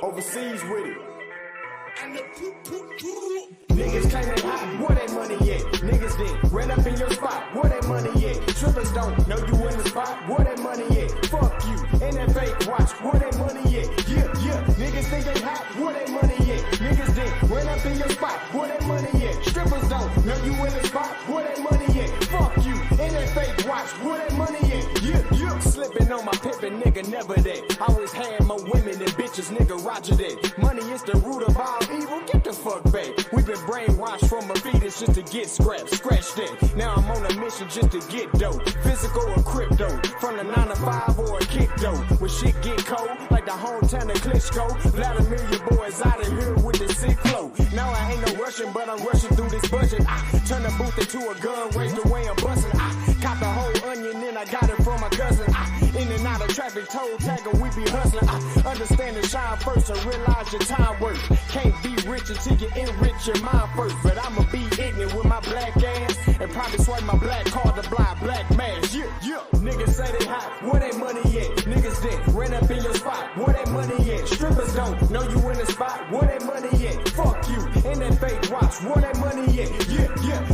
Overseas with it. Niggas claim they hot, where that money at? Niggas then ran up in your spot, where that money at? Trippers don't know you in the spot, where that money at? Fuck you, and that fake watch, where that money at? Yeah, niggas think they hot, where that money at? Niggas then ran up in your spot, where that money at? Strippers don't know you in the spot, where that money at? Fuck you, and that fake watch, where that money at? Yeah. Slipping on my pimpin', nigga, never that. Always had more women than bitches, nigga, roger that. Money is the root of all evil, get the fuck back. We been brainwashed from a fetus just to get scratch that. Now I'm on a mission just to get dope. Physical or crypto, from the 9 to 5 or a kick dope. When shit get cold, like the hometown of Klitschko. Vladimir, your boys out of here with the sick flow. Now I ain't no rushing, but I'm rushing through this budget. I turn the booth into a gun, raise the way I'm busting. I caught the whole onion, then I got it from my cousin. In and out of traffic, toe tagger, we be hustling. I understand and shine first and realize your time worth. Can't be rich until you enrich your mind first. But I'ma be ignorant with my black ass and probably swipe my black card to buy black mask. Yeah. Niggas say they hot, where that money at? Niggas then ran up in your spot, where that money at? Strippers don't know you in the spot, where that money at? Fuck you, and that fake watch, where that money at? Yeah.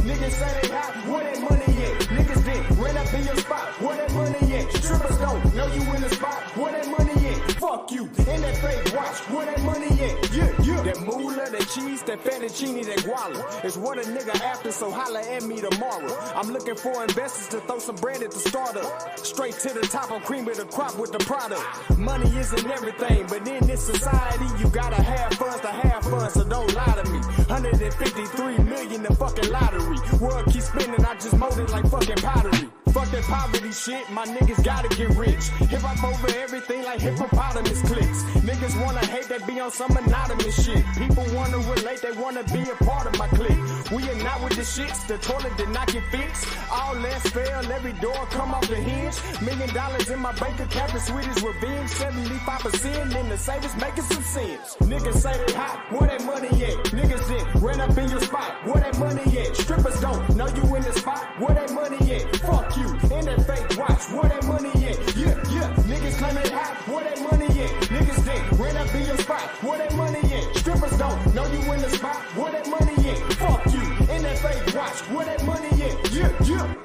Niggas say they hot, where that money at? Niggas then ran up in your spot, where that money at? Strippers don't know you in the spot, where that money at? Fuck you, and that fake watch, where that money at? Yeah. That moolah, that cheese, that fettuccine, that guala is what a nigga after, so holla at me tomorrow. I'm looking for investors to throw some bread at the startup. Straight to the top, I'm cream of the crop with the product. Money isn't everything, but in this society, you gotta have funds to have fun, so don't lie to me. 153 million in fucking lottery. World keep spinning, I just mold it like fucking pottery. Fuck that poverty shit, my niggas gotta get rich. Hip hop over everything like hippopotamus clicks. Niggas wanna hate, that be on some anonymous shit. People wanna relate, they wanna be a part of my clique. We are not with the shits, the toilet did not get fixed. All less fail, every door come off the hinge. $1 million in my bank account, the sweetest revenge. 75% in the savings making some sense. Niggas say they hot, where that money at? Niggas then ran up in your spot, where that money at? Strippers don't know you in the spot, where that money at? Fuck you, and that fake watch, where that money at? Yeah. Niggas claim they hot, where that money at? Niggas then ran up in your spot, where that money at? Strippers don't know you in the spot, where that money at? Fuck you, and that fake watch, where that money at? Yeah.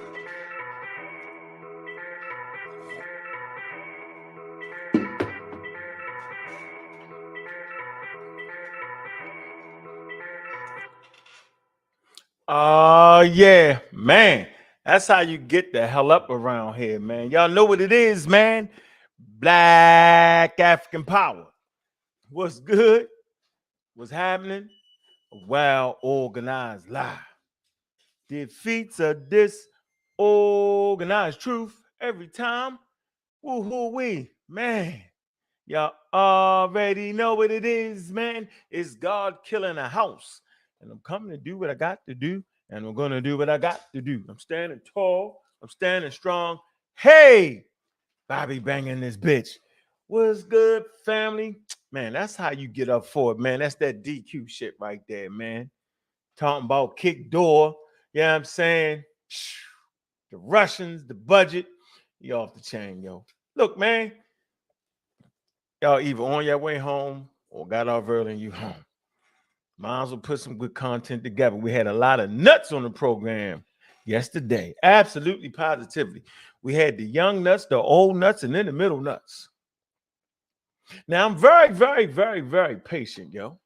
Yeah, man. That's how you get the hell up around here, man. Y'all know what it is, man. Black African power. What's good? What's happening? A well-organized lie. Defeats a disorganized truth every time. Woo-hoo-wee, man. Y'all already know what it is, man. It's God killing a house. And I'm coming to do what I got to do. And I'm going to do what I got to do. I'm standing tall. I'm standing strong. Hey, Bobby banging this bitch. What's good, family? Man, that's how you get up for it, man. That's that DQ shit right there, man. Talking about kick door. You know what I'm saying? The Russians, the budget. You off the chain, yo. Look, man. Y'all either on your way home or got off early and you home. Might as well put some good content together. We had a lot of nuts on the program yesterday. Absolutely, positively. We had the young nuts, the old nuts, and then the middle nuts. Now, I'm very, very, very, very patient, yo.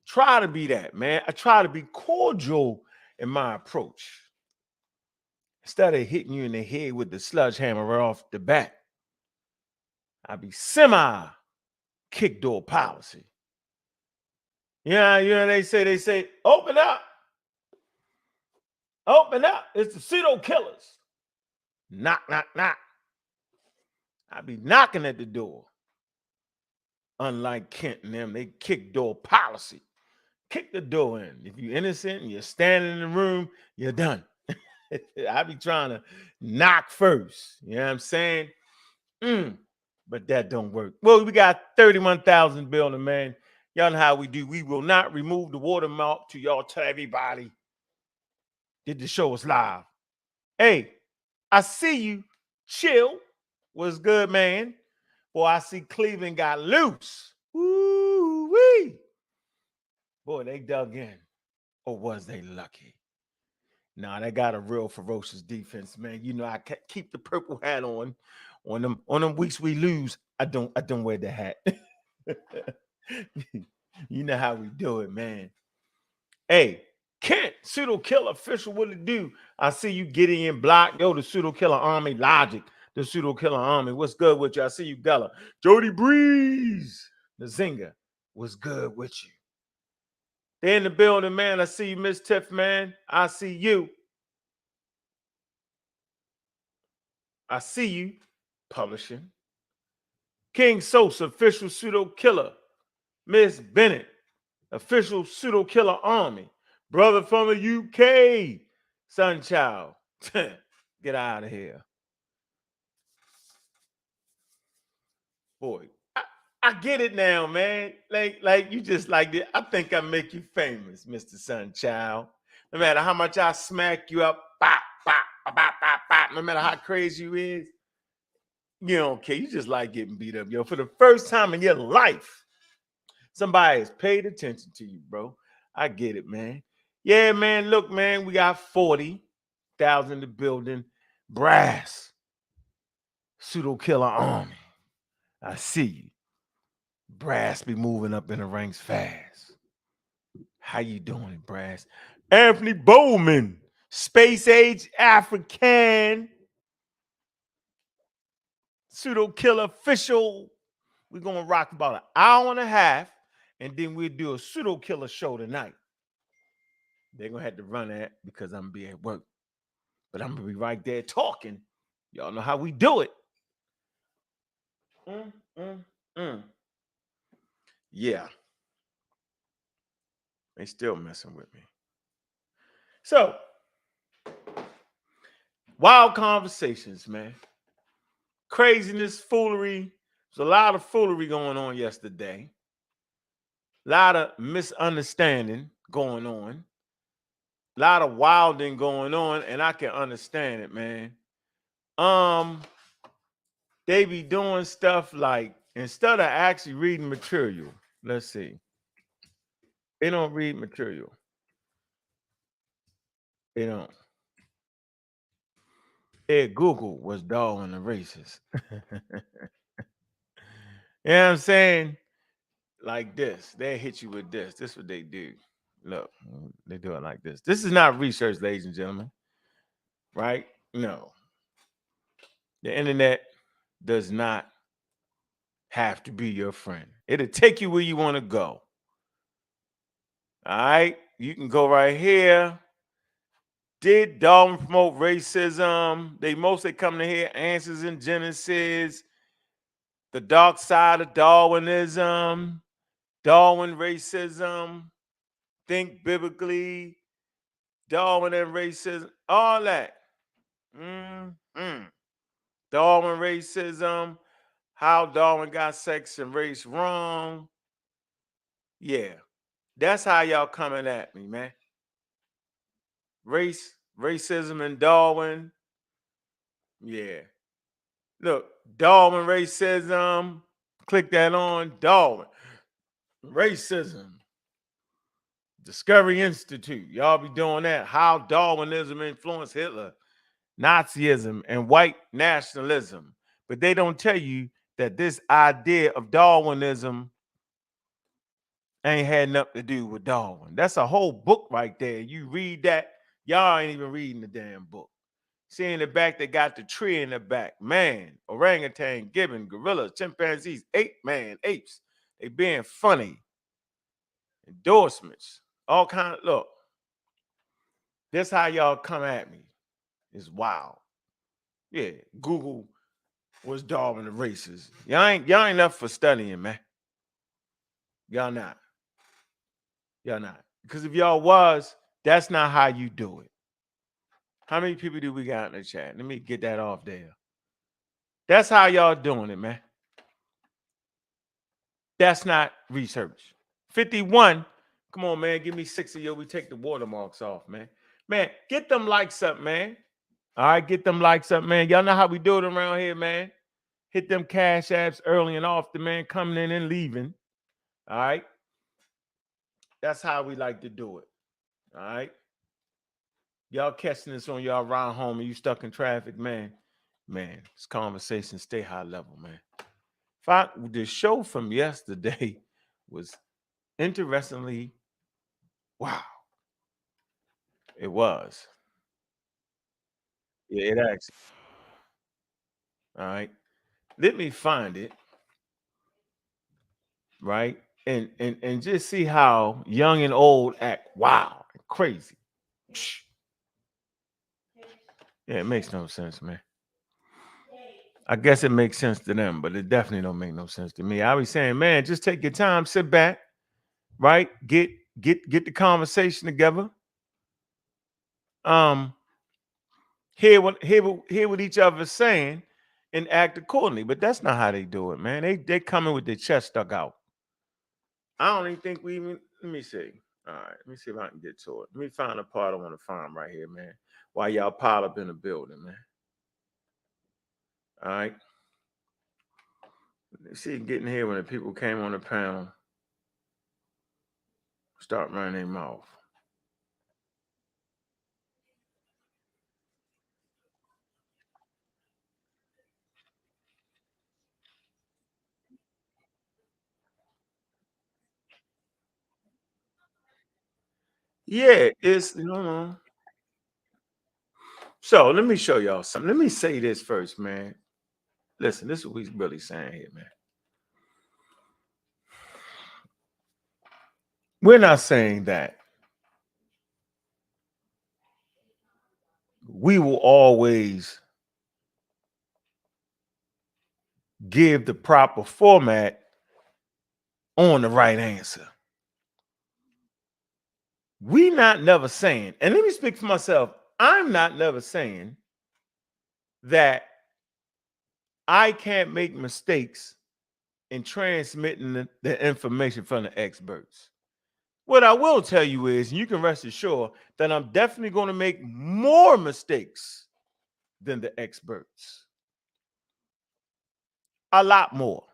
Try to be that, man. I try to be cordial in my approach. Instead of hitting you in the head with the sledgehammer right off the bat, I be semi-kick door policy. Yeah, they say, open up. Open up. It's the pseudo killers. Knock, knock, knock. I be knocking at the door. Unlike Kent and them, they kick door policy. Kick the door in. If you're innocent and you're standing in the room, you're done. I be trying to knock first. You know what I'm saying? But that don't work. Well, we got 31,000 building, man. Y'all know how we do. We will not remove the watermark to y'all, tell everybody. Did the show us live. Hey, I see you. Chill. What's good, man? Boy, I see Cleveland got loose. Woo-wee. Boy, they dug in. Or was they lucky? Nah, they got a real ferocious defense, man. You know, I keep the purple hat on. On them weeks we lose, I don't wear the hat. You know how we do it, man. Hey, Kent, pseudo killer official, what it do? I see you getting in block. Yo, the pseudo killer army, Logic, the pseudo killer army. What's good with you? I see you, Gella. Jody Breeze, the Zinger. What's good with you? They in the building, man. I see you, Miss Tiff, man. I see you. I see you. Publishing. King Sosa, official pseudo killer. Miss Bennett, official pseudo killer army. Brother from the UK, Sunchild. Get out of here. Boy, I get it now, man. Like you just like it. I think I make you famous, Mr. Sunchild. No matter how much I smack you up, bop, bop, bop, bop, bop, no matter how crazy you is, you don't care. You just like getting beat up, yo. For the first time in your life, somebody has paid attention to you, bro. I get it, man. Yeah, man. Look, man, we got 40,000 in the building. Brass. Pseudo killer army. I see you. Brass be moving up in the ranks fast. How you doing, Brass? Anthony Bowman. Space Age African. Pseudo killer official. We're going to rock about an hour and a half, and then we'll do a pseudo killer show tonight. They're going to have to run that because I'm going to be at work. But I'm going to be right there talking. Y'all know how we do it. Yeah. They still messing with me. So, wild conversations, man. Craziness, foolery. There's a lot of foolery going on yesterday. A lot of misunderstanding going on. A lot of wilding going on, and I can understand it, man. They be doing stuff like, instead of actually reading material, let's see. They don't read material. They don't. Google was Darwin the racist. You know what I'm saying? Like this. They hit you with this. This is what they do. Look, they do it like this. This is not research, ladies and gentlemen. Right? No. The internet does not have to be your friend. It'll take you where you want to go. All right? You can go right here. Did Darwin promote racism? They mostly come to hear answers in Genesis, the dark side of Darwinism, Darwin racism, think biblically, Darwin and racism, all that. Darwin racism, how Darwin got sex and race wrong. Yeah, that's how y'all coming at me, man. Racism and Darwin. Yeah. Look, Darwin racism. Click that on Darwin. Racism. Discovery Institute. Y'all be doing that. How Darwinism influenced Hitler, Nazism, and white nationalism. But they don't tell you that this idea of Darwinism ain't had nothing to do with Darwin. That's a whole book right there. You read that, y'all ain't even reading the damn book. See in the back, they got the tree in the back. Man, orangutan, gibbon, gorillas, chimpanzees, apes. They being funny. Endorsements. All kind of, look. This how y'all come at me. It's wild. Yeah, Google was Darwin the racist. Y'all ain't enough for studying, man. Y'all not. Y'all not. Because if y'all was, that's not how you do it. How many people do we got in the chat? Let me get that off there. That's how y'all doing it, man. That's not research. 51. Come on, man. Give me 6 of you. We take the watermarks off, man. Man, get them likes up, man. All right, get them likes up, man. Y'all know how we do it around here, man. Hit them cash apps early and often, man, coming in and leaving. All right. That's how we like to do it. All right. Y'all catching this on y'all ride home and you stuck in traffic, man. Man, this conversation stay high level, man. The show from yesterday was interestingly, wow. It was. Yeah, it actually. All right. Let me find it, right? And just see how young and old act wow, crazy. Yeah, it makes no sense, man. I guess it makes sense to them, but it definitely don't make no sense to me. I was saying, man, just take your time, sit back, right? Get the conversation together. Um, hear what each other is saying and act accordingly. But that's not how they do it, man. They coming with their chest stuck out. I don't even think we even let me see. All right, let me see if I can get to it. Let me find a part I want to find right here, man. While y'all pile up in the building, man. All right. Let's see, getting here when the people came on the panel, start running their mouth. Yeah, it's So let me show y'all something. Let me say this first, man. Listen, this is what we're really saying here, man. We're not saying that we will always give the proper format on the right answer. We not never saying, and let me speak for myself, I'm not never saying that I can't make mistakes in transmitting the information from the experts. What I will tell you is, and you can rest assured that I'm definitely going to make more mistakes than the experts. A lot more,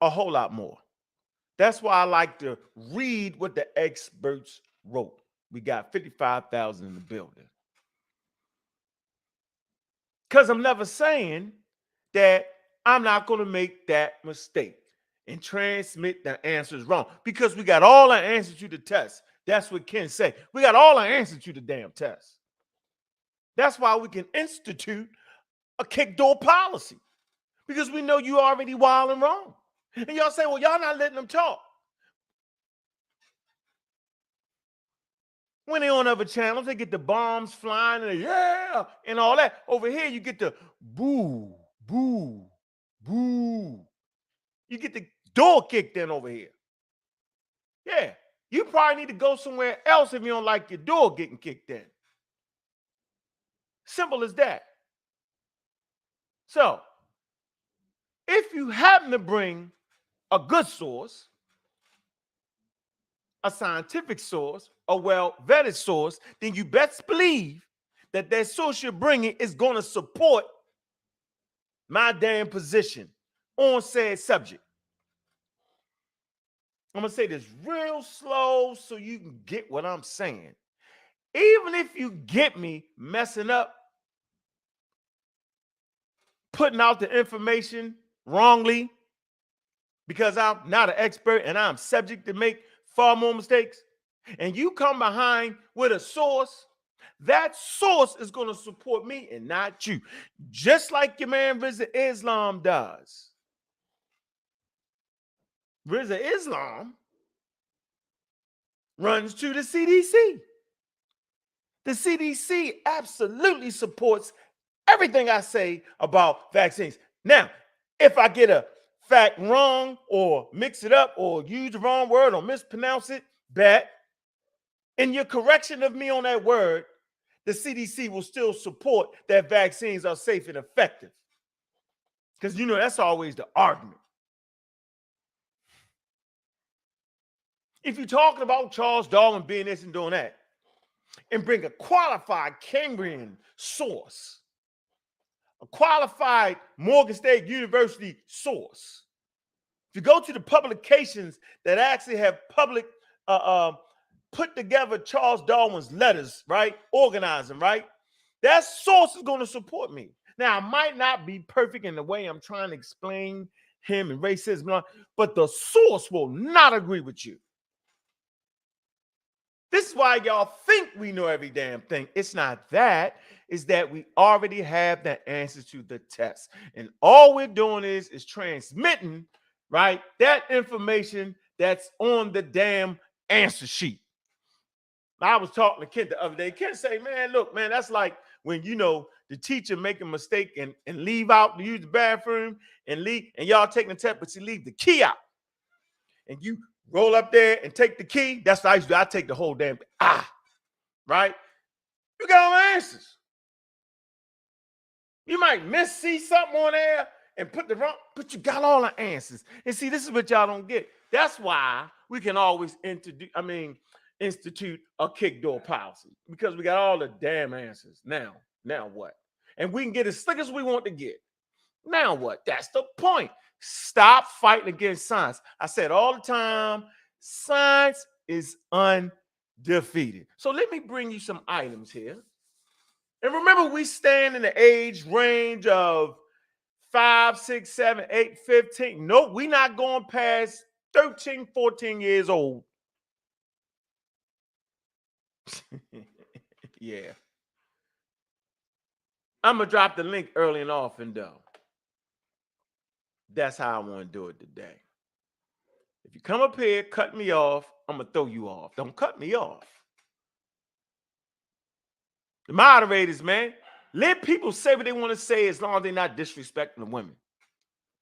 a whole lot more. That's why I like to read what the experts wrote. We got 55,000 in the building. Because I'm never saying that I'm not going to make that mistake and transmit the answers wrong, because we got all the answers to the test. That's what Ken say. We got all the answers to the damn test. That's why we can institute a kick door policy, because we know you already wild and wrong. And y'all say, well, y'all not letting them talk. When they on other channels, they get the bombs flying and yeah and all that. Over here, you get the boo, boo, boo. You get the door kicked in over here. Yeah, you probably need to go somewhere else if you don't like your door getting kicked in. Simple as that. So, if you happen to bring a good source, a scientific source, a well-vetted source, then you best believe that that source you're bringing is going to support my damn position on said subject. I'm going to say this real slow so you can get what I'm saying. Even if you get me messing up, putting out the information wrongly, because I'm not an expert and I'm subject to make far more mistakes, and you come behind with a source, that source is going to support me and not you. Just like your man Rizza Islam does. Rizza Islam runs to the CDC. The CDC absolutely supports everything I say about vaccines. Now, if I get a fact wrong or mix it up or use the wrong word or mispronounce it, bet in your correction of me on that word, the CDC will still support that vaccines are safe and effective. Because, you know, that's always the argument. If you're talking about Charles Darwin being this and doing that, and bring a qualified Cambrian source, a qualified Morgan State University source. If you go to the publications that actually have public put together Charles Darwin's letters, right? Organize them, right? That source is going to support me. Now, I might not be perfect in the way I'm trying to explain him and racism, but the source will not agree with you. This is why y'all think we know every damn thing. It's not that. It's that we already have the answers to the test. And all we're doing is transmitting, right, that information that's on the damn answer sheet. I was talking to Kent the other day. Kent say, man, look, man, that's like when, you know, the teacher make a mistake and leave out to use the bathroom and leave, and y'all taking the test, but you leave the key out. And you roll up there and take the key. That's what I used to do. I take the whole damn thing. Right? You got all the answers. You might see something on there and put the wrong, but you got all the answers. And see, this is what y'all don't get. That's why we can always institute a kick door policy, because we got all the damn answers. Now what? And we can get as slick as we want to get. Now what? That's the point. Stop fighting against science. I said all the time, science is undefeated. So let me bring you some items here. And remember, we stand in the age range of 5, 6, 7, 8, 15. Nope, we're not going past 13, 14 years old. Yeah. I'm going to drop the link early and often, though. That's how I want to do it today. If you come up here, cut me off, I'm going to throw you off. Don't cut me off. The moderators, man, let people say what they want to say as long as they're not disrespecting the women.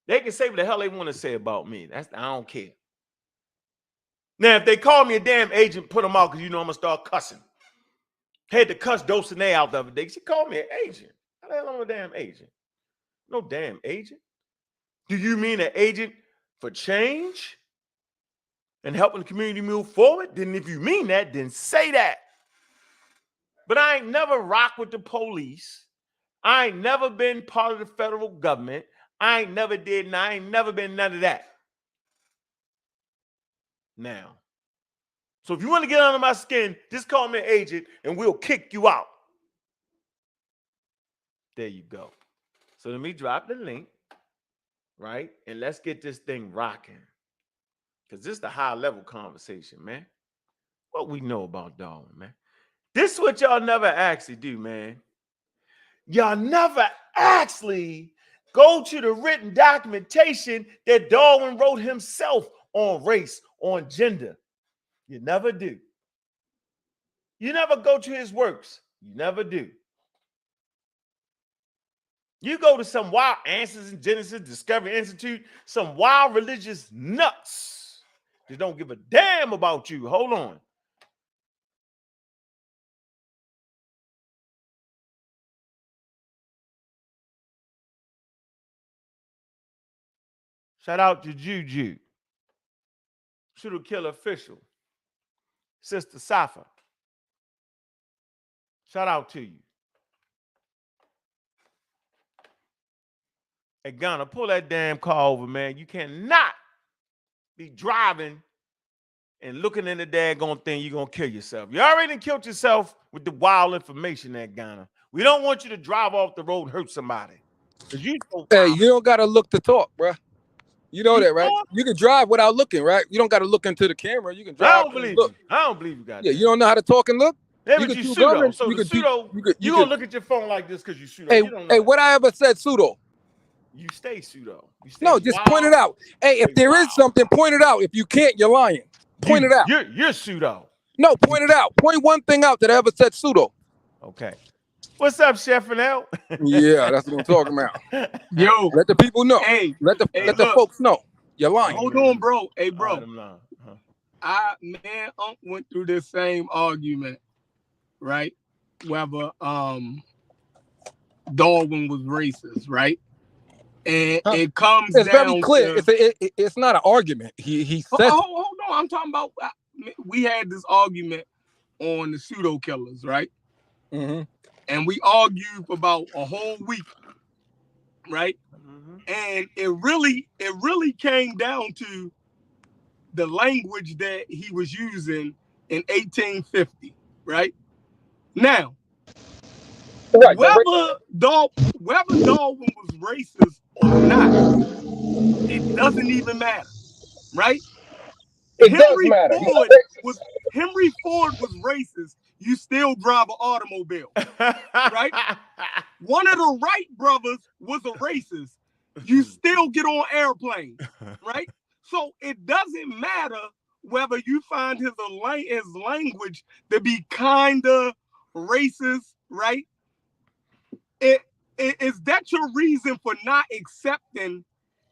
They can say what the hell they want to say about me. I don't care. Now, if they call me a damn agent, put them out, because you know I'm going to start cussing. Had to cuss Dulcinea out the other day. She called me an agent. How the hell am I a damn agent? No damn agent. Do you mean an agent for change and helping the community move forward? Then if you mean that, then say that. But I ain't never rocked with the police. I ain't never been part of the federal government. I ain't never did, and I ain't never been none of that. Now, so if you want to get under my skin, just call me an agent and we'll kick you out. There you go. So let me drop the link, right? And let's get this thing rocking. Because this is the high level conversation, man. What we know about Darwin, man. This is what y'all never actually do, man. Y'all never actually go to the written documentation that Darwin wrote himself on race, on gender. You never do. You never go to his works. You never do. You go to some wild Answers in Genesis, Discovery Institute, some wild religious nuts that don't give a damn about you. Hold on. Shout out to Juju, Shooter Killer Official, Sister Safa. Shout out to you. Hey, Ghana, pull that damn car over, man. You cannot be driving and looking in the daggone thing. You're going to kill yourself. You already killed yourself with the wild information there, Ghana. We don't want you to drive off the road and hurt somebody. You don't got to look to talk, bro. You know that, right? You can drive without looking, right? You don't got to look into the camera. You can drive. I don't believe you. I don't believe you got that. You don't know how to talk and look? Yeah, but you pseudo. So you pseudo, you gonna look at your phone like this because you pseudo. Hey, what I ever said pseudo? You stay pseudo. No, just point it out. Hey, if there is something, point it out. If you can't, you're lying. Point it out. You're pseudo. No, point it out. Point one thing out that I ever said pseudo. Okay. What's up, Chef Fennell? Yeah, that's what I'm talking about. Yo, let the people know. Hey, let the folks know. You're lying. Hold on, bro. Hey, bro. Right, I went through this same argument, right? Whether Darwin was racist, right? And it comes it's down very clear. to, it's not an argument. He said. Hold on. I'm talking about. We had this argument on the pseudo killers, right? Mm-hmm. And we argued for about a whole week, right? And it really came down to the language that he was using in 1850, right? Now, Right. whether Darwin was racist or not, it doesn't even matter, right? It does matter. Henry Ford was racist. You still drive an automobile, right? One of the Wright brothers was a racist. You still get on airplanes, right? So it doesn't matter whether you find his language to be kind of racist, right? Is that your reason for not accepting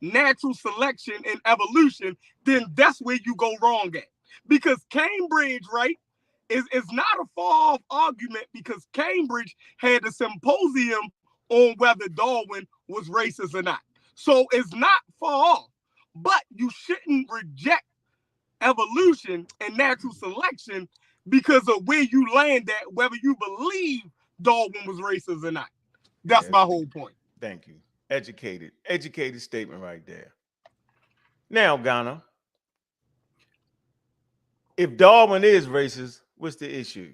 natural selection and evolution? Then that's where you go wrong at. Because Cambridge, right, is not a far off argument, because Cambridge had a symposium on whether Darwin was racist or not. So it's not far off. But you shouldn't reject evolution and natural selection because of where you land at, whether you believe Darwin was racist or not. That's my whole point. Thank you. Educated statement right there. Now, Ghana, if Darwin is racist, what's the issue?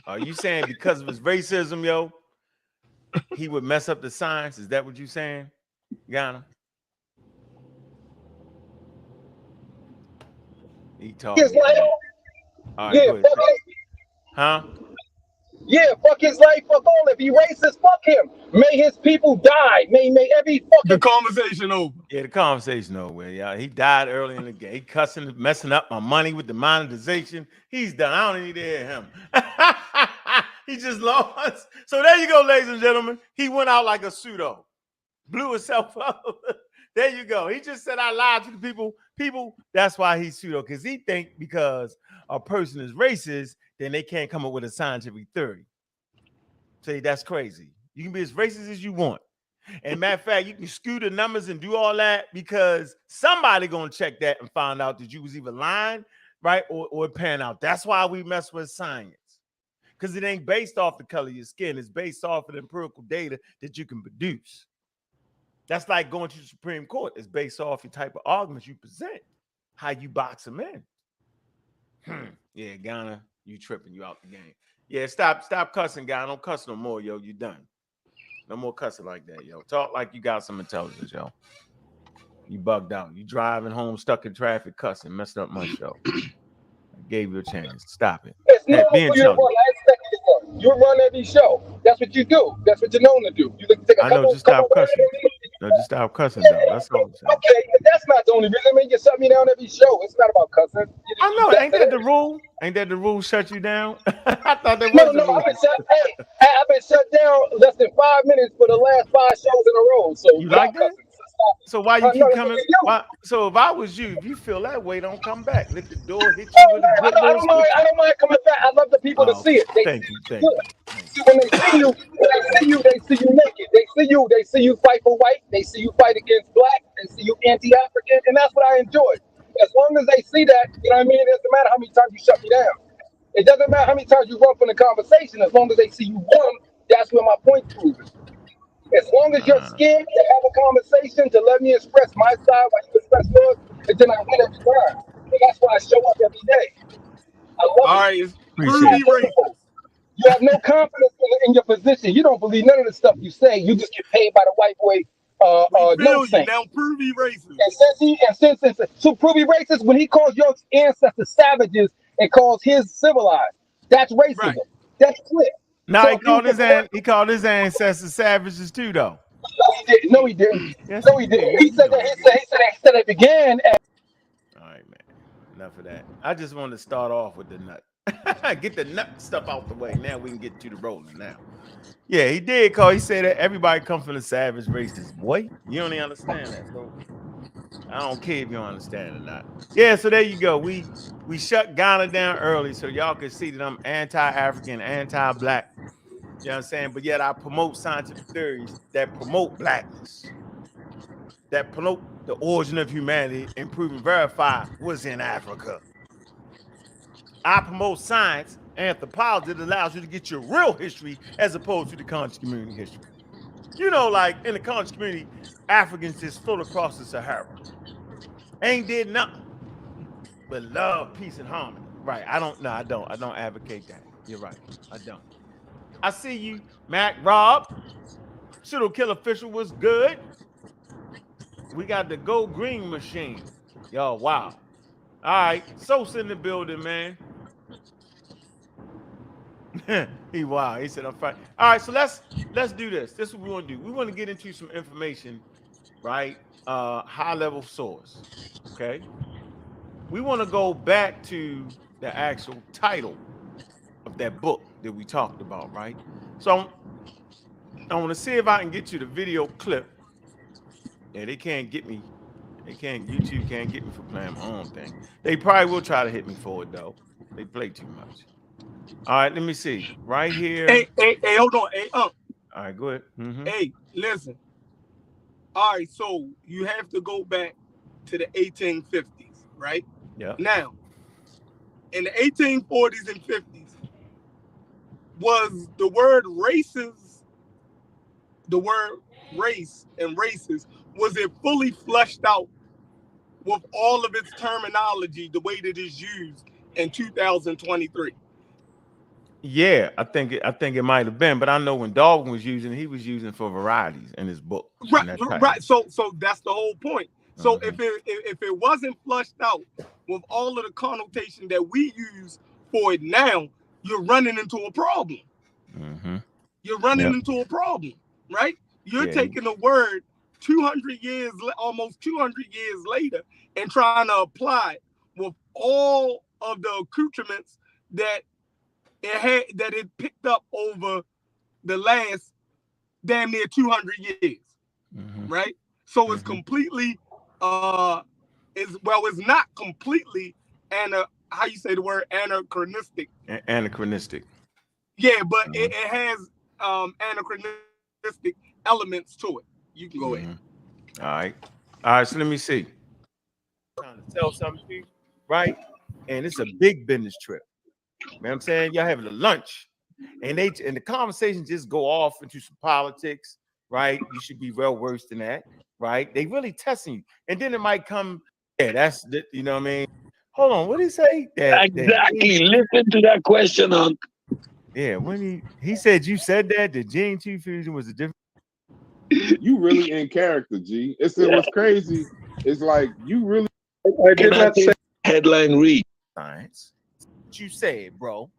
Are you saying because of his racism, yo, he would mess up the science? Is that what you're saying, Ghana? He talking. All right, yeah, go ahead. Huh? Yeah, fuck his life, fuck all. If he racist, fuck him. May his people die. May every fucking... The conversation over. Yeah, the conversation over. Yeah, he died early in the game. He cussing, messing up my money with the monetization. He's done. I don't need to hear him. He just lost. So there you go, ladies and gentlemen. He went out like a pseudo, blew himself up. There you go. He just said I lied to the people. That's why he's pseudo, because he think because a person is racist, then they can't come up with a scientific theory. Say that's crazy. You can be as racist as you want. And matter of fact, you can skew the numbers and do all that because somebody gonna check that and find out that you was either lying, right, or pan out. That's why we mess with science. Because it ain't based off the color of your skin. It's based off of the empirical data that you can produce. That's like going to the Supreme Court. It's based off the type of arguments you present, how you box them in. Yeah, Ghana, you tripping, you out the game. Yeah, stop cussing, Ghana. Don't cuss no more, yo. You done. No more cussing like that, yo. Talk like you got some intelligence, yo. You bugged out. You driving home, stuck in traffic, cussing, messed up my show. I gave you a chance. Stop it. It's normal for you to run. I expect you to run. You run every show. That's what you do. That's what you're known to do. You take a couple. Just stop cussing. No, just stop cussing, though. That's all I'm saying. Okay, but that's not the only reason. I mean, you shut me down every show. It's not about cussing. I know. Ain't that the rule? Ain't that the rule? Shut you down? I thought that was the rule. I've been shut down less than 5 minutes for the last 5 shows in a row. So you like that? So why you keep coming? Why? So if I was you, if you feel that way, don't come back. Let the door hit you with a good I don't mind coming back. I love the people to see it. Thank you. When they see you, they see you naked. They see you fight for white. They see you fight against black. They see you anti-African, and that's what I enjoy. As long as they see that, you know what I mean. It doesn't matter how many times you shut me down. It doesn't matter how many times you run from the conversation. As long as they see you won, that's where my point's proven. As long as you're scared to have a conversation, to let me express my side while you express yours, and then I win every time. And that's why I show up every day. I love all it. Right, appreciate it. You have no confidence in your position. You don't believe none of the stuff you say. You just get paid by the white boy. No you now prove he racist. So prove he racist when he calls your ancestors savages and calls his civilized. That's racism. Right. That's clear. No, so he called his ancestors savages too, though. No, he didn't. Yes, no, he didn't. He said that it began as... All right, man. Enough of that. I just wanted to start off with the nut. Get the nut stuff out the way. Now we can get to the rolling now. Yeah, he did call. He said that everybody comes from the savage races. Boy, you don't even understand that. So I don't care if you don't understand it or not. Yeah, so there you go. We shut Ghana down early so y'all can see that I'm anti-African, anti-black. You know what I'm saying? But yet I promote scientific theories that promote blackness, that promote the origin of humanity, and prove and verify what's in Africa. I promote science anthropology that allows you to get your real history as opposed to the conscious community history. You know, like in the conscious community, Africans just float across the Sahara. Ain't did nothing but love, peace, and harmony. Right. I don't advocate that. You're right. I don't. I see you, Mac Rob. Pseudo Killer Official was good. We got the Go Green machine. Yo, wow. All right. Sosa in the building, man. He wow. He said I'm fine. All right, so let's do this. This is what we want to do. We want to get into some information, right? High level source. Okay. We want to go back to the actual title of that book that we talked about, right? So I want to see if I can get you the video clip. Yeah, they can't get me. YouTube can't get me for playing my own thing. They probably will try to hit me for it though. They play too much. All right, let me see. Right here. Hey, hold on. Hey, all right, go ahead. Hey, listen. All right, so you have to go back to the 1850s, right? Yeah. Now, in the 1840s and 50s, was the word races, the word race and races, was it fully fleshed out with all of its terminology the way that it's used in 2023? Yeah, I think it might have been, but I know when Darwin was using, he was using for varieties in his book. Right. So that's the whole point. So if it wasn't flushed out with all of the connotation that we use for it now, you're running into a problem. You're running into a problem, right? You're taking a word 200 years, almost 200 years later, and trying to apply it with all of the accoutrements that it picked up over the last damn near 200 years, right? So it's completely, it's not completely, how you say the word, anachronistic. Anachronistic. Yeah, but it has anachronistic elements to it. You can go ahead. All right. So let me see. I'm trying to tell something to you, right? And it's a big business trip. You know what I'm saying? Y'all having a lunch. And the conversation just go off into some politics, right? You should be well versed in that, right? They really testing you. And then it might come, that's the, you know what I mean? Hold on, what did he say? Exactly. Listen to that question, Ankh. Yeah, when he said you said that the gene two fusion was a different. You really in character, G. What's crazy is like you really headline read. Science. What you said, bro.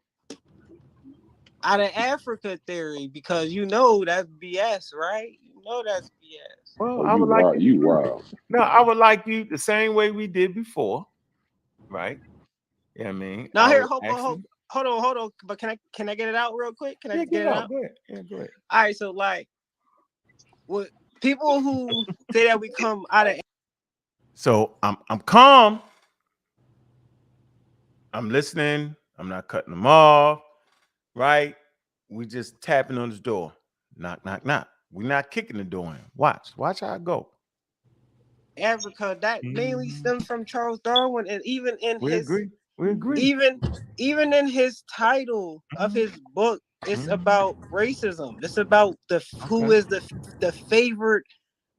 Out of Africa theory, because you know that's BS, right? You know that's BS. Well, I would like you wild. No, I would like you the same way we did before, right? Yeah, I mean. Now here, hold on. But can I get it out real quick? Can I get it out? Go ahead. Yeah, go ahead. All right, so like, what people who say that we come out of. So I'm calm. I'm listening. I'm not cutting them off. Right? We just tapping on his door. Knock, knock, knock. We're not kicking the door in. Watch how I go. Africa, that mainly stems from Charles Darwin, and even in we agree. Even in his title of his book, it's about racism. It's about who is the favorite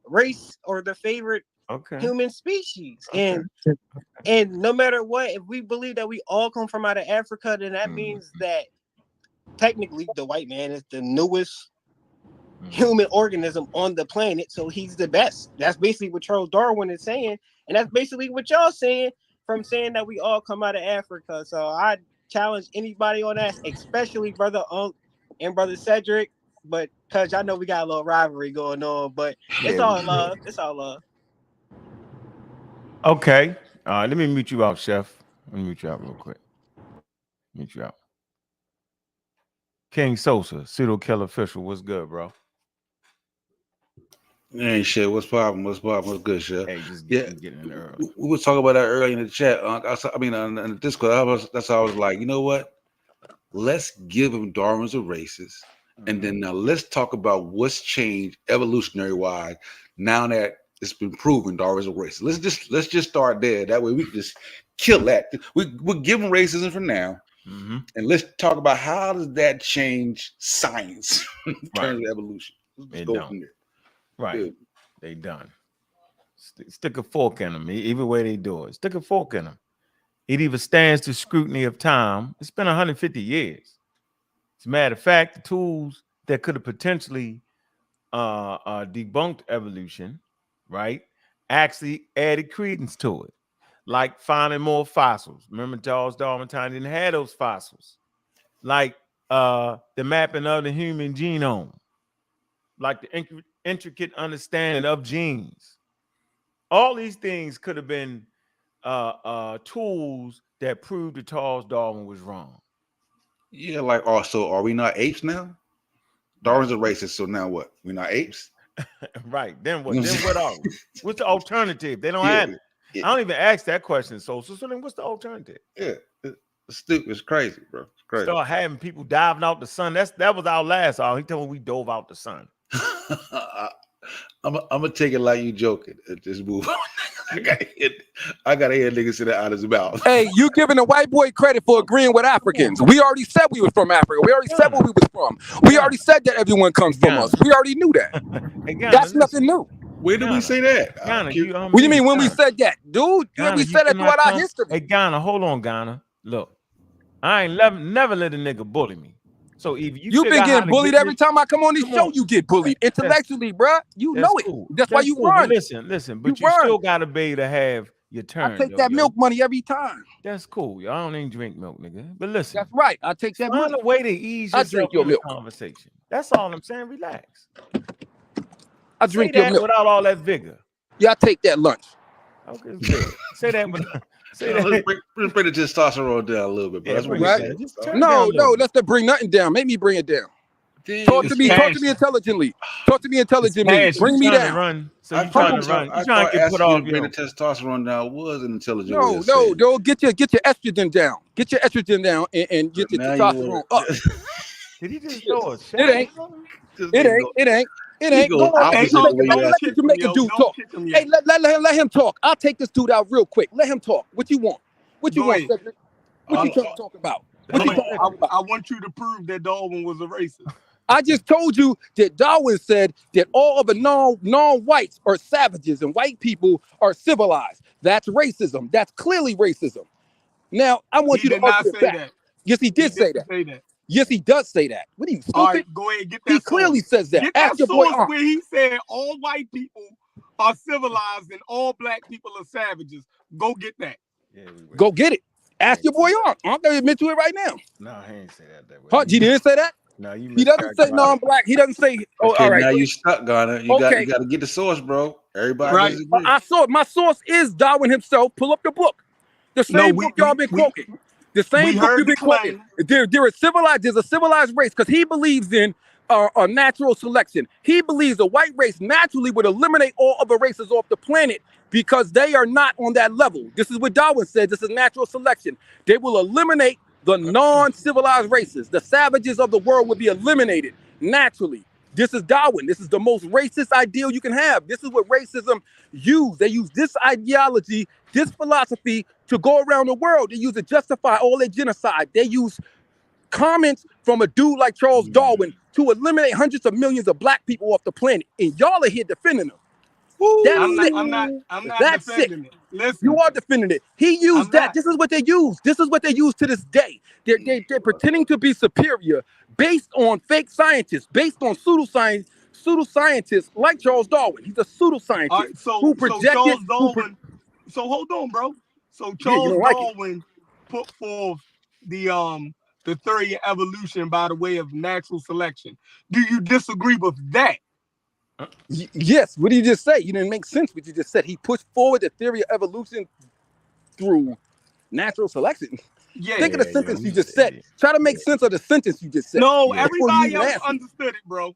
race or the favorite human species. And no matter what, if we believe that we all come from out of Africa, then that means that technically the white man is the newest human organism on the planet, so he's the best. That's basically what Charles Darwin is saying, and that's basically what y'all saying from saying that we all come out of Africa. So I challenge anybody on that, especially Brother Unk and Brother Cedric, but because y'all know we got a little rivalry going on, but it's all love. It's all love. Okay. Let me mute you out, Chef. Let me mute you out real quick. Mute you out. King Sosa, Pseudo Killer Official. What's good, bro? Ain't shit. What's poppin'? What's good, Chef? Hey, just getting in early. We were talking about that earlier in the chat. On the Discord. That's how I was like, you know what? Let's give them Darwin's of races, and then now let's talk about what's changed evolutionary wise now that it's been proven Darwin's of races. Let's just start there. That way we can just kill that. We'll give them racism for now. And let's talk about how does that change science in terms of evolution. Let's go from there. Right. Good. They done. Stick a fork in them. Either way they do it. Stick a fork in them. It either stands the scrutiny of time. It's been 150 years. As a matter of fact, the tools that could have potentially debunked evolution, right, actually added credence to it. Like finding more fossils. Remember, Charles Darwin didn't have those fossils. Like the mapping of the human genome. Like the intricate understanding of genes. All these things could have been tools that proved that Charles Darwin was wrong. Yeah, like also, are we not apes now? Darwin's a racist, so now what? We're not apes? Right. Then what? Then what are we? What's the alternative? They don't have it. Yeah. I don't even ask that question. So then what's the alternative? Yeah. It's stupid. It's crazy, bro. It's crazy. Start having people diving out the sun. That was our last. He told me we dove out the sun. I'm gonna take it like you joking and just move on. I gotta hear niggas say that out of his mouth. Hey, you giving a white boy credit for agreeing with Africans. We already said we was from Africa. We already said where we was from. We already said that everyone comes from us. We already knew that. That's nothing new. Where did we say that? Ghana, what do you mean when we said that? Dude, we said that throughout our history. Hey, Ghana, hold on, Ghana. Look, I ain't never let a nigga bully me. So if you've been getting bullied every time I come on this show, you get bullied intellectually, bro. You know it. That's why you run. Listen, but you still gotta be able to have your turn. I take that milk money every time. That's cool. I don't even drink milk, nigga. But listen, that's right. I take that money. Find a way to ease yourself in the conversation. That's all I'm saying. Relax. I drink your milk without all that vigor. Yeah, I take that lunch. Okay, good. Say that with. Let's bring the testosterone down a little bit, bro. That's what right? No, let's not bring nothing down. Make me bring it down. Talk to me intelligently. Talk to me intelligently. Bring me down. So you trying to run? You trying to get put off? Bring the testosterone down was an intelligent. No. Get your estrogen down. Get your estrogen down and get your testosterone up. Did he just throw a shot? It ain't. Go on. Let you make a dude talk. Hey, let him talk. I'll take this dude out real quick. Let him talk. What you want? What you want, Cedric? What you trying to talk about? I want you to prove that Darwin was a racist. I just told you that Darwin said that all of the non-whites are savages and white people are civilized. That's racism. That's clearly racism. Now, I want you to argue that. Yes, he did say that. Yes, he does say that. What are you, stupid? All right, go ahead, get that. He clearly says that. Get that source where he said all white people are civilized and all black people are savages. Go get that. Yeah, go get it. Ask your boy Ankh. I'm gonna admit to it right now. No, he ain't say that way. Huh? He didn't say that? No, he doesn't say non-black. He doesn't say. Oh, okay, all right. Now you stuck, Ghana. You got to get the source, bro. Everybody. Right. I saw it. My source is Darwin himself. Pull up the book. The same book y'all been quoting. The same book you've been quoting. There's a civilized race because he believes in a natural selection. He believes the white race naturally would eliminate all other races off the planet because they are not on that level. This is what Darwin said. This is natural selection. They will eliminate the non-civilized races. The savages of the world will be eliminated naturally. This is Darwin. This is the most racist ideal you can have. This is what racism use. They use this ideology, this philosophy to go around the world. They use it to justify all their genocide. They use comments from a dude like Charles Darwin to eliminate hundreds of millions of black people off the planet. And y'all are here defending them. I'm not defending it. Listen, you are defending it. He used that. This is what they use. This is what they use to this day. They're pretending to be superior based on fake scientists, based on pseudoscientists like Charles Darwin. He's a pseudoscientist who projected. So hold on, bro. So Charles Darwin put forth the theory of evolution by the way of natural selection. Do you disagree with that? Yes. What did you just say? You didn't make sense what you just said. He pushed forward the theory of evolution through natural selection. Yeah. Think of the sentence you just said. Try to make sense of the sentence you just said. No, everybody else understood it, bro.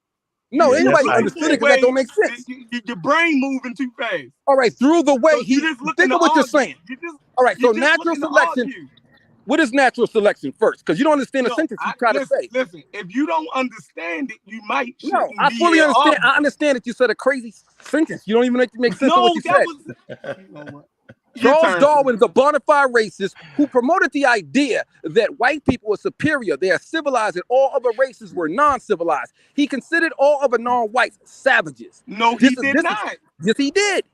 No, anybody understood it because that don't make sense. Your brain moving too fast. All right, through the way think of what you're saying. All right, so natural selection. What is natural selection first? Because you don't understand the sentence you try to say. Listen, if you don't understand it, you might. No, I fully understand. I understand that you said a crazy sentence. You don't even make sense of what you said. You know what? Charles Darwin is a bona fide racist who promoted the idea that white people are superior. They are civilized and all other races were non-civilized. He considered all other non-whites savages. No, he did not. Yes, he did.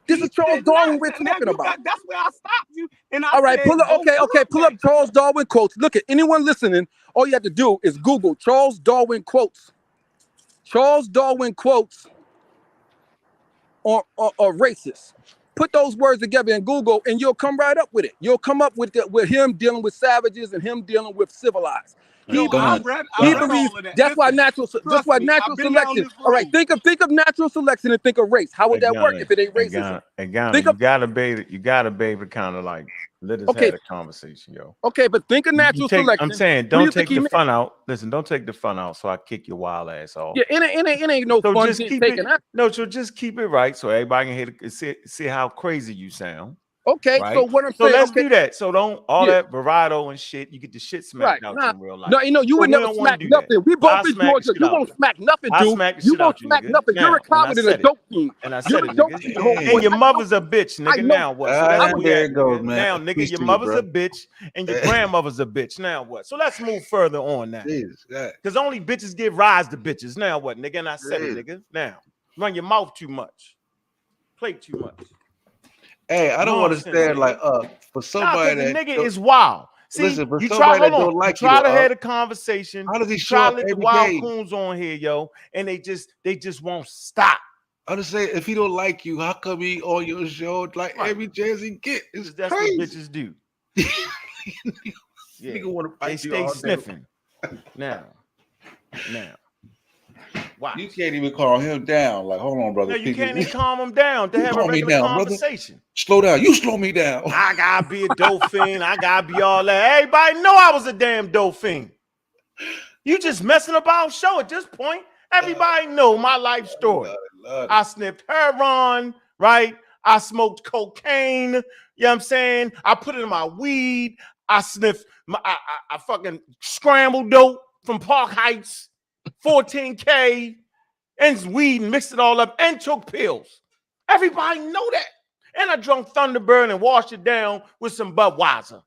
This is Charles Darwin we're talking about. That's where I stopped you. And all right, pull up Charles Darwin quotes. Look, at anyone listening, all you have to do is Google Charles Darwin quotes. Charles Darwin quotes or racist. Put those words together in Google and you'll come right up with it. You'll come up with him dealing with savages and him dealing with civilized. He believes that's why natural selection. All right, think of natural selection and think of race. How would that work if it ain't racism? You gotta be able to kind of like let us have a conversation, yo. Okay, but think of natural selection. I'm saying don't take the fun out. Listen, don't take the fun out, so I kick your wild ass off. Yeah, it ain't no fun just keep taking out. No, so just keep it right so everybody can hear see how crazy you sound. Okay, right? So what I'm saying, let's do that. So don't that bravado and shit. You get the shit smacked out in real life. No, you would never smack nothing. We both in Georgia. You won't smack nothing, dude. You won't smack nothing. You're a clown and a dope king. And I said it, nigga. And your mother's a bitch, nigga. Now what? So that's there it goes, man. Now, nigga, your mother's a bitch and your grandmother's a bitch. Now what? So let's move further on now. Because only bitches give rise to bitches. Now what, nigga? And I said it, nigga. Now run your mouth too much. Play too much. Hey, I don't understand. Like, for somebody that nigga is wild. See, listen, for you somebody try, that don't like try you, to have a conversation. How does he show up every wild day? Coons on here, yo, and they just won't stop. I just say, if he don't like you, how come he on your show like every chance he get? That's crazy. What bitches do. Yeah, nigga want to fight they you stay all sniffing. Now. Wow. You can't even calm him down. Like, hold on, brother. No, you can't even calm him down to have a regular conversation. Brother. Slow down. You slow me down. I gotta be a dolphin. I gotta be all that. Everybody know I was a damn dolphin. You just messing up our show at this point. Everybody know my life story. I sniffed heroin, right? I smoked cocaine. You know what I'm saying? I put it in my weed. I sniffed I fucking scrambled dope from Park Heights. 14K and weed and mixed it all up and took pills. Everybody know that. And I drunk Thunderbird and washed it down with some Budweiser.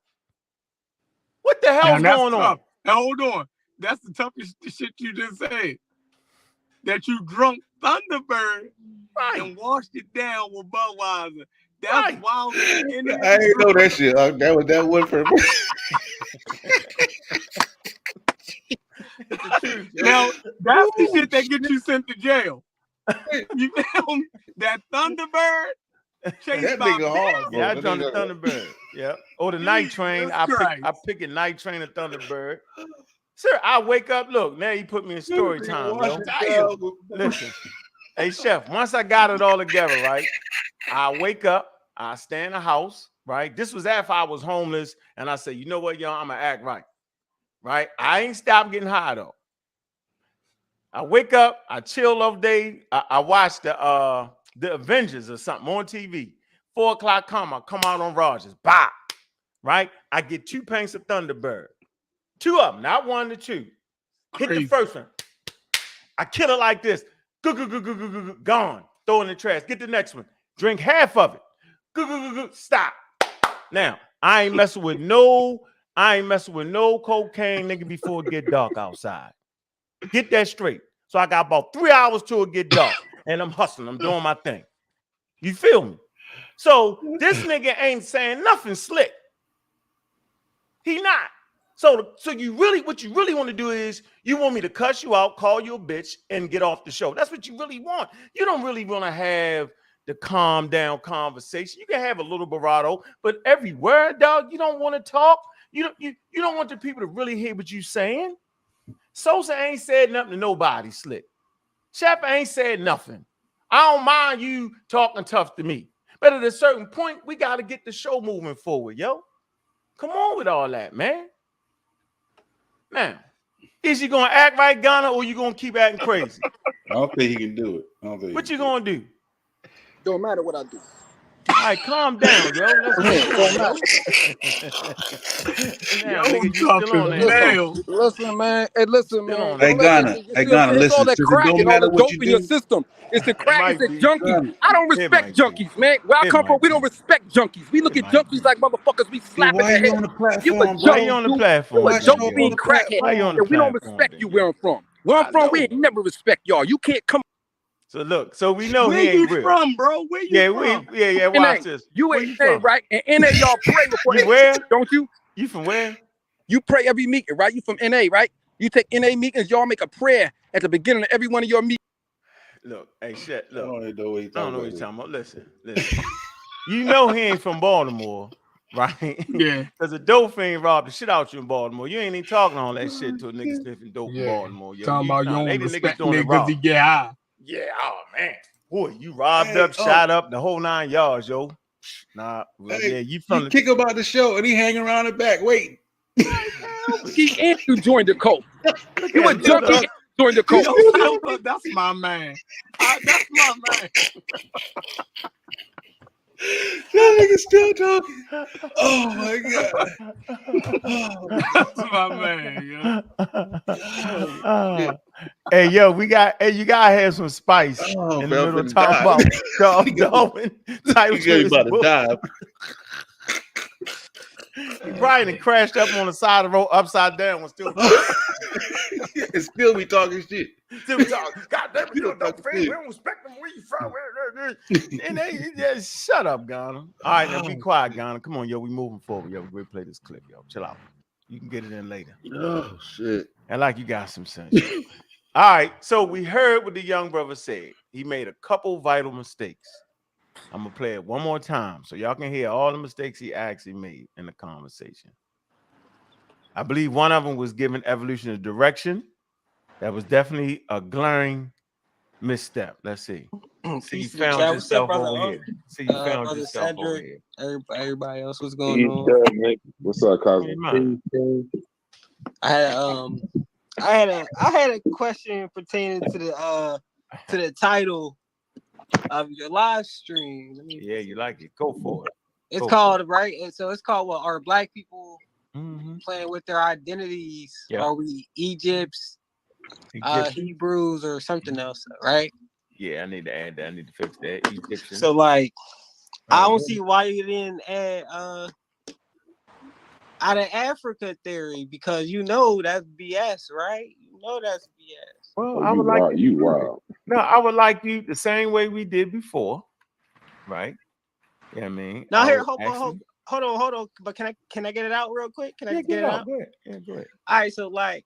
What the hell's going on? Now, hold on. That's the toughest shit you just said. That you drunk Thunderbird and washed it down with Budweiser. That's wild. I ain't know that shit. That was for me. Now that's the shit that gets you sent to jail. You know that Thunderbird? That nigga hard. Yeah, I done the Thunderbird. Yeah. Or the night train. I pick a night train of Thunderbird. Sir, I wake up. Look, now you put me in story time. Listen, hey chef. Once I got it all together, right? I wake up. I stay in the house. Right. This was after I was homeless, and I said, you know what, y'all? I'm gonna act right. Right, I ain't stopped getting high though. I wake up, I chill all day. I watch the Avengers or something on TV. 4 o'clock I come out on Rogers. Bop. Right, I get 2 pints of Thunderbird. 2 of them, not 1 to 2. Hit the first one. I kill it like this. Gone. Throw it in the trash. Get the next one. Drink half of it. Stop. Now I ain't messing with no cocaine, nigga, before it get dark outside. Get that straight. So I got about 3 hours till it get dark. And I'm hustling. I'm doing my thing. You feel me? So this nigga ain't saying nothing slick. He not. So you really, what you really want to do is you want me to cuss you out, call you a bitch, and get off the show. That's what you really want. You don't really want to have the calm down conversation. You can have a little bravado, but every word, dog, you don't want to talk. You don't want the people to really hear what you saying. Sosa ain't said nothing to nobody, slick. Shepard ain't said nothing. I don't mind you talking tough to me. But at a certain point, we got to get the show moving forward, yo. Come on with all that, man. Now, is you going to act right, Ghana, or you going to keep acting crazy? I don't think he can do it. What you going to do? Don't matter what I do. All right, calm down, yo. Let's move on, yo. Now, nigga, you still on that? Listen, man. Hey, listen, Still man. on Hey, Don't let Ghana. you Hey, see what I'm Ghana, saying? It's all listen. that Since it crack don't and all matter the what dope you in your do, system. It's the crack, it's might the be. junkies. Ghana. I don't It respect might be. junkies, man. Where I It come from, might we be. don't respect junkies. We look It at might be. junkies like motherfuckers we Then slap in why the you head. on the You a platform, Why bro? you junkie, on the you. You platform, a Why then, you junkie on yo? the being crackhead. Why you on platform? the And we don't platform, respect then, you where yo? I'm from. Where I'm I from, we know. ain't never respect y'all. You can't come So look, so we know Where he ain't you real. from, bro? Where you Yeah, from? yeah. NA. Watch this. You Where ain't you NA, from? right? And NA y'all pray before You every where? meeting, don't you? You from where? You pray every meeting, right? You from NA, right? You take NA meetings, y'all make a prayer at the beginning of every one of your meetings. Look, hey, shit. I Look, don't even know what he's I don't talking know what about. you're talking about. Listen. You know he ain't from Baltimore, right? Yeah. Because a dope fiend robbed the shit out you in Baltimore. You ain't even talking all that shit to a nigga sniffing dope in Baltimore, yo. Talking about you They don't the niggas respect doing it niggas raw. he get high. Yeah, oh man. Boy, you robbed Hey, up, shot up, the whole 9 yards, yo. Nah, well, Hey, yeah, you you from the kick him out the show and he hang around the back waiting. Junkie and you joined the cult. Look You a at him, junkie and you joined the cult. Yo, Silver, that's my man. That's my man. That nigga still talking. Oh my god. Oh, That's my man, Oh, hey, yo, you gotta have some spice oh in the man, I'm middle of finna talking die. about Charles Darwin title to You his about to book. die. He probably done crashed up on the side of the road upside down and still And still be talking shit. talking. God damn it, Still you a dope talking fiend. We shit. don't respect them. Where you from? And they just shut up, Ghana. All right, now be quiet, Ghana. Come on, yo, we moving forward. Yo, we play this clip, yo. Chill out. You can get it in later. Oh shit. And like you got some sense. All right, so we heard what the young brother said. He made a couple vital mistakes. I'm gonna play it one more time so y'all can hear all the mistakes he actually made in the conversation. I believe one of them was giving evolution a direction. That was definitely a glaring misstep. Let's see. See, you found yourself over here. See, you found Brother yourself over Cedric, here. everybody else, what's going on? What's up, cousin? I had a question pertaining to the title of your live stream. Yeah, you like it. Go for it. It's called right, and so it's called what? Are Black people Mm-hmm. playing with their identities? Yeah. Are we Egypt's, Hebrews, or something else? Right? Yeah, I need to add that. I need to fix that. Egyptian. So like, I don't see why you didn't add out of Africa theory, because you know that's BS, right? You know that's BS. Well, Oh, I would like you wild. No, I would like you the same way we did before, right? Yeah, I mean, Now here, hold on. But can I get it out real quick? Can I get it out? Go ahead. Yeah, go ahead. All right, so like,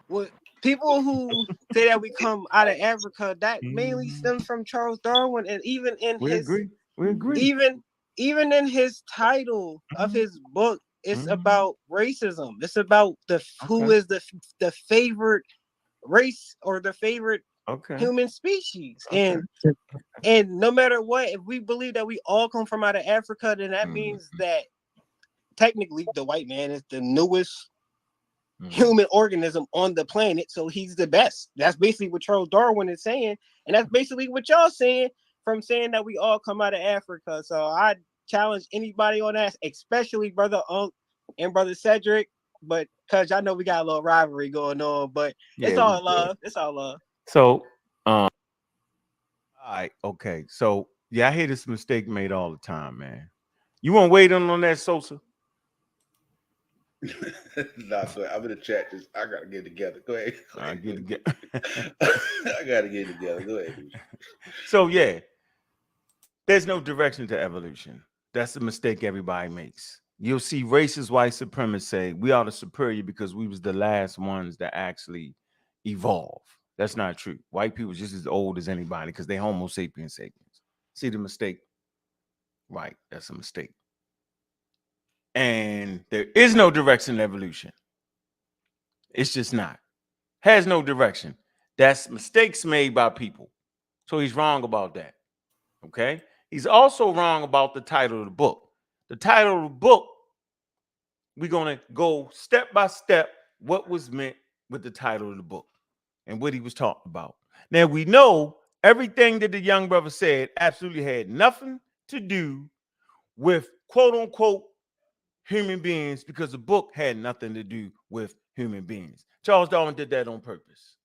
what people who say that we come out of Africa, that mainly stems from Charles Darwin, and even in We agree. even in his title of his book, it's about racism. It's about who is the favorite race or the favorite human species. And no matter what, if we believe that we all come from out of Africa, then that means that technically the white man is the newest human organism on the planet, so he's the best. That's basically what Charles Darwin is saying, and that's basically what y'all saying from saying that we all come out of Africa. So I challenge anybody on that, especially brother Unc and brother Cedric, but because I know we got a little rivalry going on, but it's all love. It's all love. So, all right, okay. So, yeah, I hear this mistake made all the time, man. You want to wait on that, Sosa? Nah, go ahead. I'm in the chat. I gotta get together. Go ahead. I get together. I gotta get together. Go ahead. So yeah, there's no direction to evolution. That's the mistake everybody makes. You'll see racist white supremacists say we are the superior because we was the last ones that actually evolve. That's not true. White people just as old as anybody because they Homo sapiens sapiens. See the mistake? Right, that's a mistake. And there is no direction in evolution. It's just not. Has no direction. That's mistakes made by people. So he's wrong about that. Okay. He's also wrong about the title of the book. The title of the book, we're going to go step by step what was meant with the title of the book and what he was talking about. Now, we know everything that the young brother said absolutely had nothing to do with quote unquote human beings because the book had nothing to do with human beings. Charles Darwin did that on purpose.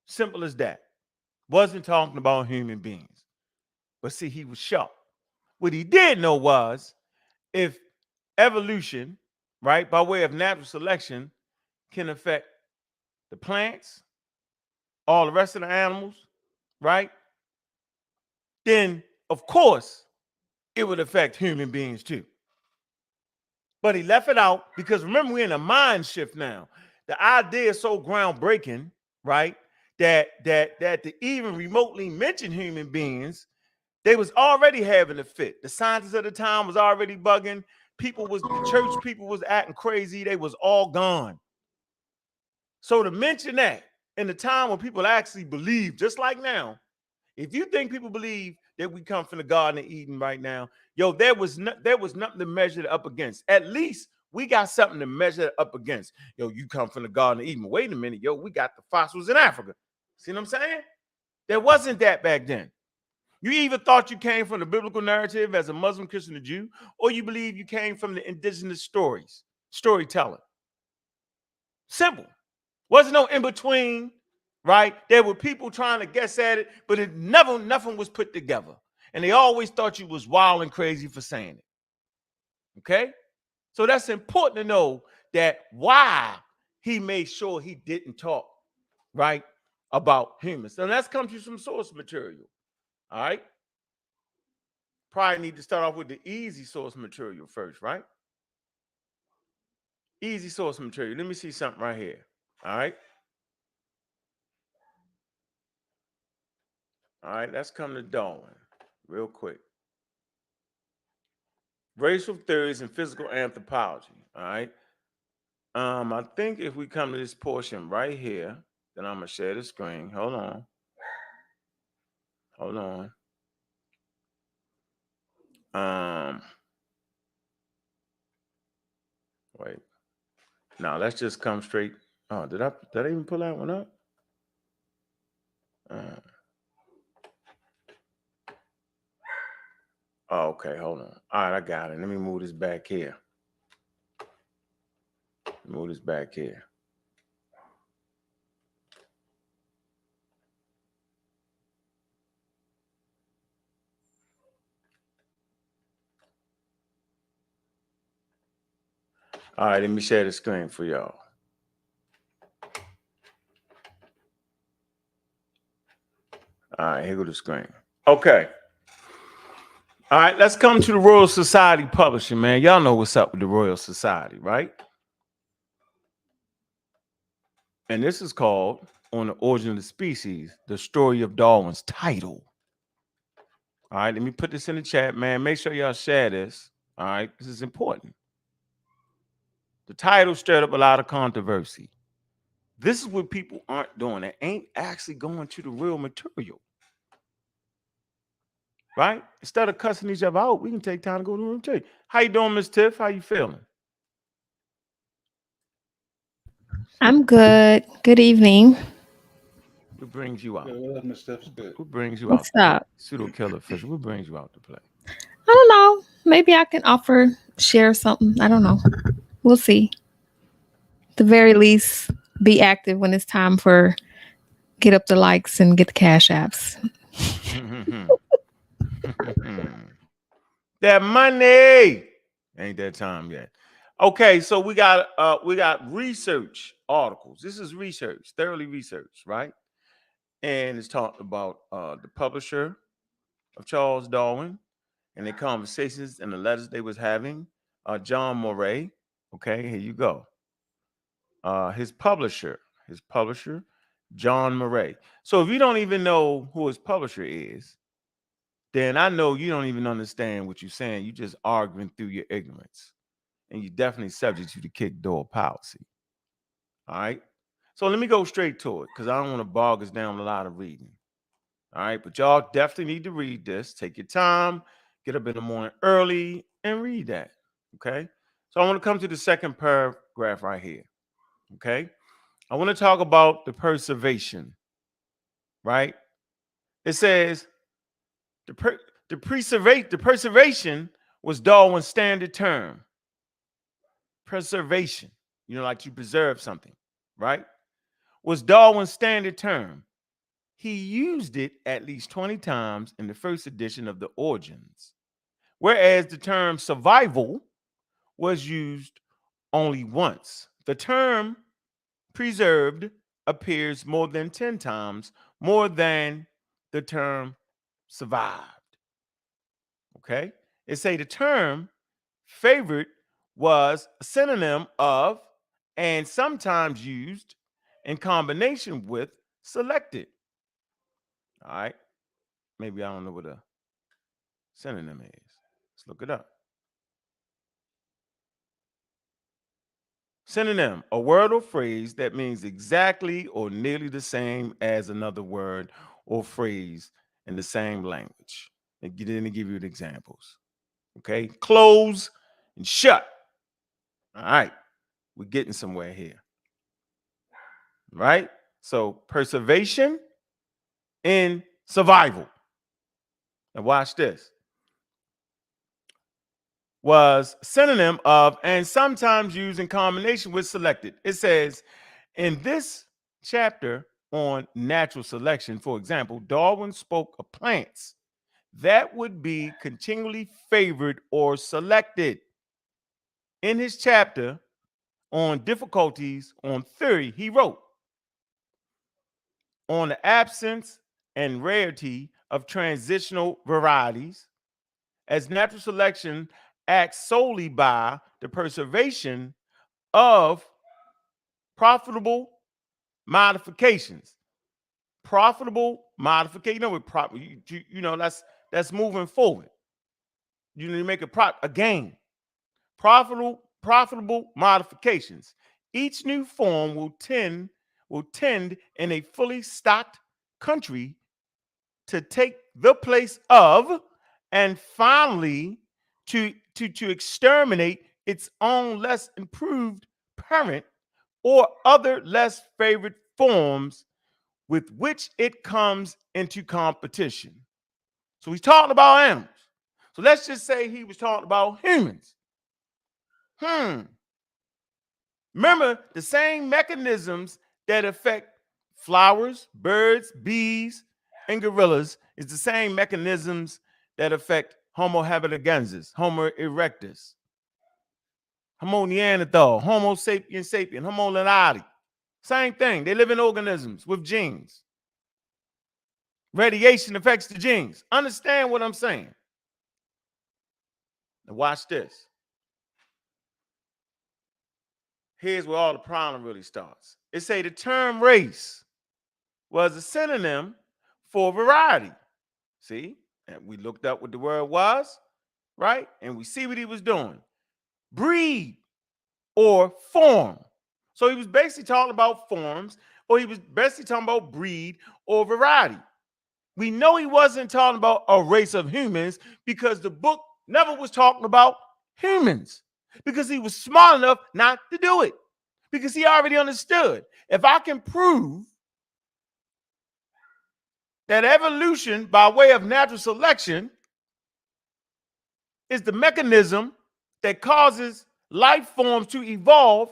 Simple as that. Wasn't talking about human beings. But see, he was sharp. What he did know was if evolution, right, by way of natural selection, can affect the plants, all the rest of the animals, right, then of course it would affect human beings too. But he left it out because remember, we're in a mind shift now. The idea is so groundbreaking, right? That to even remotely mention human beings, they was already having a fit. The scientists at the time was already bugging. The church people was acting crazy. They was all gone. So to mention that in the time when people actually believe, just like now, if you think people believe that we come from the Garden of Eden right now, yo, there was nothing to measure it up against. At least we got something to measure it up against. Yo, you come from the Garden of Eden. Wait a minute, yo, we got the fossils in Africa. See what I'm saying? There wasn't that back then. You either thought you came from the biblical narrative as a Muslim, Christian, or Jew, or you believe you came from the indigenous storytelling. Simple. Wasn't no in between, right? There were people trying to guess at it, but nothing was put together. And they always thought you was wild and crazy for saying it. Okay? So that's important to know that why he made sure he didn't talk, right, about humans. And that's come to some source material. All right? Probably need to start off with the easy source material first, right? Easy source material. Let me see something right here. All right? All right, let's come to Darwin real quick. Racial theories and physical anthropology. All right. I think if we come to this portion right here, then I'm gonna share the screen. Hold on. Hold on. Wait. Now let's just come straight. Oh, did I even pull that one up? Oh, okay, hold on. All right, I got it. Let me move this back here. Move this back here. All right, let me share the screen for y'all. All right, here go the screen. Okay. All right, let's come to the Royal Society Publishing, man. Y'all know what's up with the Royal Society, right? And this is called On the Origin of the Species, the Story of Darwin's Title. All right, let me put this in the chat, man. Make sure y'all share this. All right, this is important. The title stirred up a lot of controversy. This is what people aren't doing. They ain't actually going to the real material. Right? Instead of cussing each other out, we can take time to go to the real material. How you doing, Miss Tiff? How you feeling? I'm good. Good evening. What brings you out? Good, Miss Tiff's good. What brings you What's out? up? Pseudo killer fish. What brings you out to play? I don't know. Maybe I can share something. I don't know. We'll see. At the very least, be active when it's time for get up the likes and get the cash apps. That money ain't that time yet. Okay, so we got research articles. This is research, thoroughly researched, right? And it's talked about the publisher of Charles Darwin and the conversations and the letters they was having. John Murray. Okay, here you go. His publisher, John Murray. So if you don't even know who his publisher is, then I know you don't even understand what you're saying. You're just arguing through your ignorance. And you're definitely subject to the kick door policy. All right. So let me go straight to it because I don't want to bog us down a lot of reading. All right. But y'all definitely need to read this. Take your time, get up in the morning early and read that. Okay. So I want to come to the second paragraph right here. Okay. I want to talk about the preservation. Right. It says, The preservation was Darwin's standard term. Preservation, like you preserve something, right? Was Darwin's standard term. He used it at least 20 times in the first edition of the Origins, whereas the term survival was used only once. The term preserved appears more than 10 times more than the term survived. Okay? It say the term favorite was a synonym of and sometimes used in combination with selected. All right? Maybe I don't know what a synonym is. Let's look it up. Synonym, a word or phrase that means exactly or nearly the same as another word or phrase in the same language. And then they give you the examples. Okay, close and shut. All right, we're getting somewhere here. Right? So preservation and survival. Now watch this. Was synonym of and sometimes used in combination with selected. It says in this chapter on natural selection, for example, Darwin spoke of plants that would be continually favored or selected. In his chapter on difficulties on theory, he wrote on the absence and rarity of transitional varieties, as natural selection acts solely by the preservation of profitable modifications. Profitable modification, that's moving forward. You need to make a gain. Profitable modifications. Each new form will tend in a fully stocked country to take the place of and finally to exterminate its own less improved parent or other less favored forms with which it comes into competition. So he's talking about animals. So let's just say he was talking about humans. Remember, the same mechanisms that affect flowers, birds, bees, and gorillas is the same mechanisms that affect Homo habilis, Homo erectus, Homo neanderthal, Homo sapiens sapien, Homo lanati. Same thing. They live in organisms with genes. Radiation affects the genes. Understand what I'm saying? Now watch this. Here's where all the problem really starts. It say the term race was a synonym for variety. See? And we looked up what the word was, right? And we see what he was doing. Breed or form. So he was basically talking about forms, or he was basically talking about breed or variety. We know he wasn't talking about a race of humans because the book never was talking about humans, because he was smart enough not to do it, because he already understood. If I can prove that evolution by way of natural selection is the mechanism that causes life forms to evolve,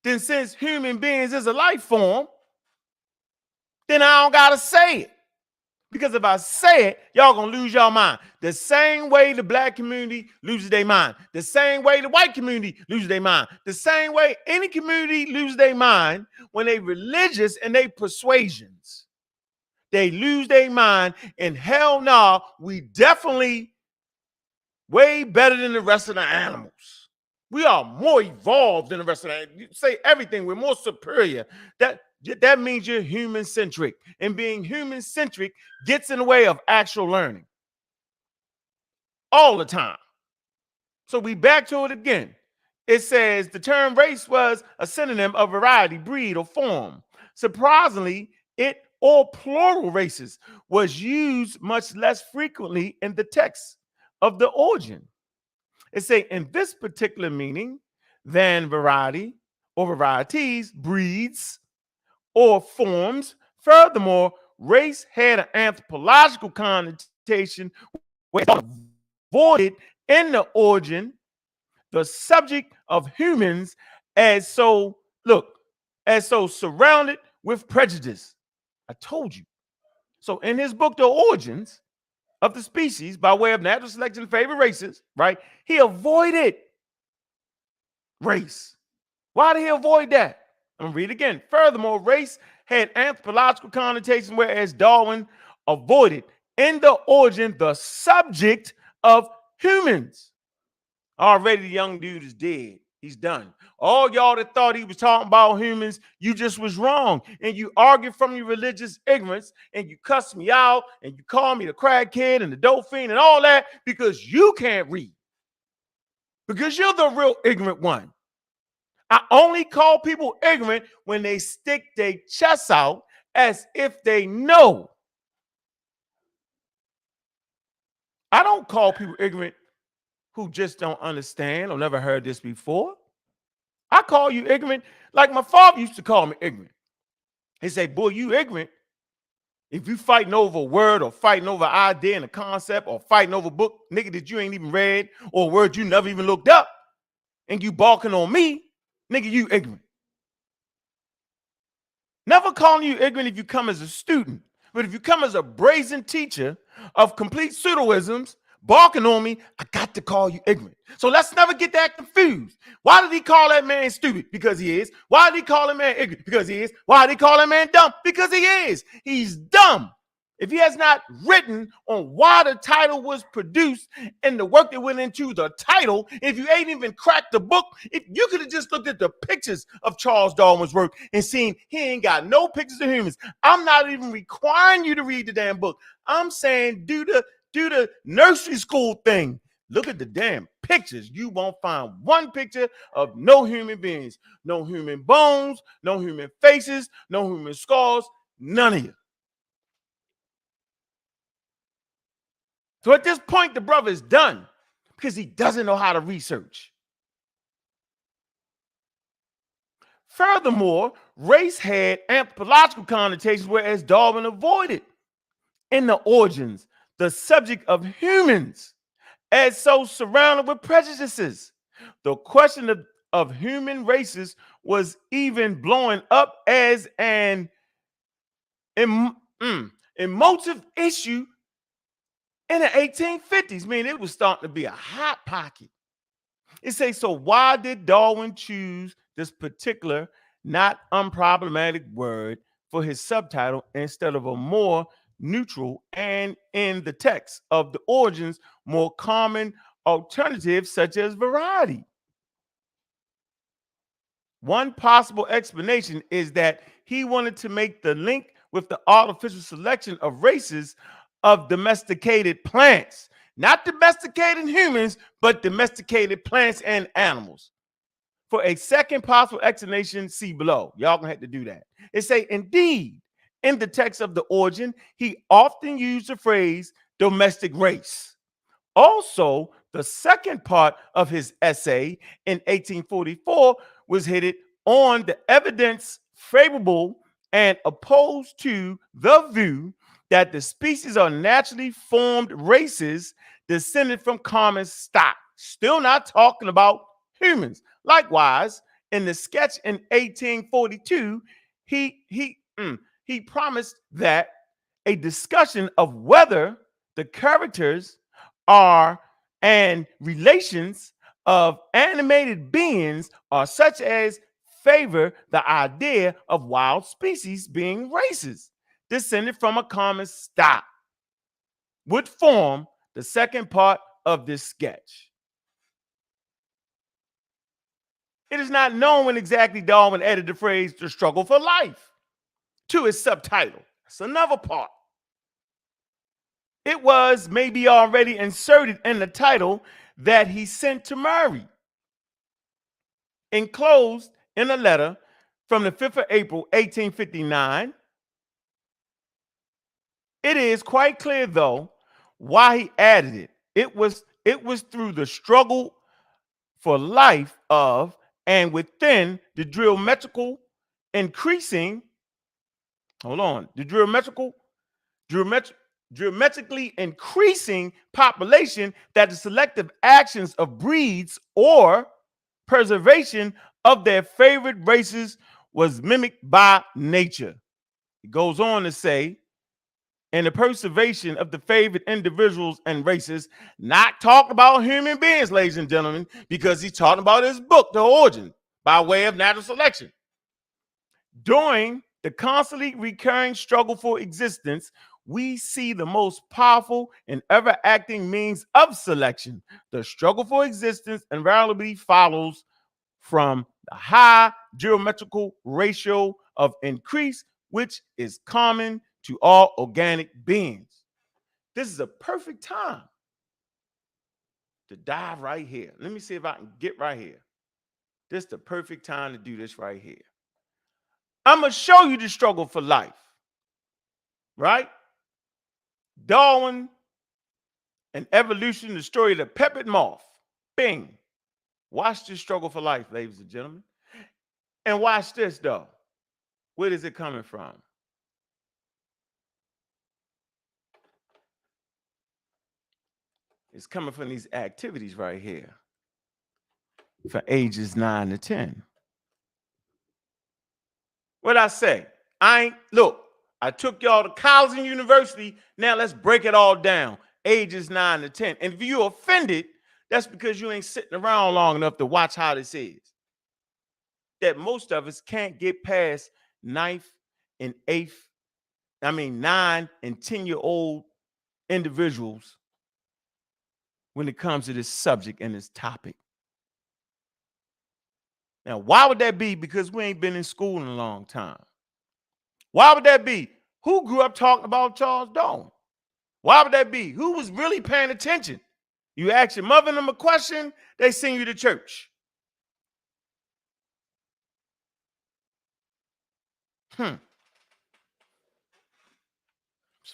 then since human beings is a life form, then I don't gotta say it. Because if I say it, y'all gonna lose your mind. The same way the black community loses their mind. The same way the white community loses their mind. The same way any community loses their mind when they religious and they persuasions. They lose their mind, and hell no, we definitely way better than the rest of the animals. We are more evolved than the rest of the animals. You say everything, we're more superior. That means you're human-centric. And being human-centric gets in the way of actual learning. All the time. So we back to it again. It says the term race was a synonym of variety, breed, or form. Surprisingly, it or plural races was used much less frequently in the text of the origin. It say in this particular meaning than variety or varieties, breeds, or forms. Furthermore, race had an anthropological connotation where it's avoided in the origin the subject of humans as so surrounded with prejudice. I told you. So in his book, The Origins of the Species by way of natural selection of favorite races, right? He avoided race. Why did he avoid that? I'm gonna read it again. Furthermore, race had anthropological connotations, whereas Darwin avoided in the origin the subject of humans. Already the young dude is dead. He's done. All y'all that thought he was talking about humans, you just was wrong. And you argued from your religious ignorance and you cussed me out and you called me the crackhead and the dope fiend and all that because you can't read. Because you're the real ignorant one. I only call people ignorant when they stick their chests out as if they know. I don't call people ignorant who just don't understand or never heard this before. I call you ignorant like my father used to call me ignorant. He say, boy, you ignorant if you fighting over a word or fighting over an idea and a concept or fighting over a book, nigga, that you ain't even read or a word you never even looked up and you balking on me, nigga, you ignorant. Never calling you ignorant if you come as a student, but if you come as a brazen teacher of complete pseudoisms, barking on me, I got to call you ignorant. So let's never get that confused. Why did he call that man stupid? Because he is. Why did he call that man ignorant? Because he is. Why did he call that man dumb? Because he is. He's dumb. If he has not written on why the title was produced and the work that went into the title, if you ain't even cracked the book, if you could have just looked at the pictures of Charles Darwin's work and seen he ain't got no pictures of humans. I'm not even requiring you to read the damn book. I'm saying do the nursery school thing. Look at the damn pictures. You won't find one picture of no human beings, no human bones, no human faces, no human skulls, none of you. So at this point, the brother is done because he doesn't know how to research. Furthermore, race had anthropological connotations, whereas Darwin avoided in the origins the subject of humans as so surrounded with prejudices. The question of human races was even blowing up as an emotive issue in the 1850s. I mean, it was starting to be a hot pocket. It says, so why did Darwin choose this particular not unproblematic word for his subtitle instead of a more neutral and in the text of the origins more common alternatives such as variety? One possible explanation is that he wanted to make the link with the artificial selection of races of domesticated plants, not domesticated humans, but domesticated plants and animals. For a second possible explanation, see below. Y'all gonna have to do that. It say, indeed, in the text of the origin, he often used the phrase domestic race. Also, the second part of his essay in 1844 was headed on the evidence favorable and opposed to the view that the species are naturally formed races descended from common stock. Still not talking about humans. Likewise, in the sketch in 1842, he promised that a discussion of whether the characters are and relations of animated beings are such as favor the idea of wild species being races descended from a common stock would form the second part of this sketch. It is not known when exactly Darwin added the phrase "the struggle for life" to his subtitle. That's another part. It was maybe already inserted in the title that he sent to Murray, enclosed in a letter from the 5th of April, 1859. It is quite clear, though, why he added it. It was through the struggle for life of and within the geometrical increasing, the geometrical geometrically increasing population that the selective actions of breeds or preservation of their favorite races was mimicked by nature. It goes on to say, and the preservation of the favored individuals and races, not talking about human beings, ladies and gentlemen, because he's talking about his book, The Origin, by way of natural selection. During the constantly recurring struggle for existence, we see the most powerful and ever acting means of selection. The struggle for existence invariably follows from the high geometrical ratio of increase, which is common to all organic beings. This is a perfect time to dive right here. Let me see if I can get right here. This is the perfect time to do this right here. I'm going to show you the struggle for life, right? Darwin and evolution, the story of the peppered moth. Bing. Watch this struggle for life, ladies and gentlemen. And watch this, though. Where is it coming from? It's coming from these activities right here for ages 9 to 10. What I say? Look, I took y'all to college and university. Now let's break it all down. Ages 9 to 10. And if you're offended, that's because you ain't sitting around long enough to watch how this is. That most of us can't get past 9th and 9 and 10-year-old individuals when it comes to this subject and this topic. Now, why would that be? Because we ain't been in school in a long time. Why would that be? Who grew up talking about Charles Darwin? Why would that be? Who was really paying attention? You ask your mother and them a question, they send you to church. Just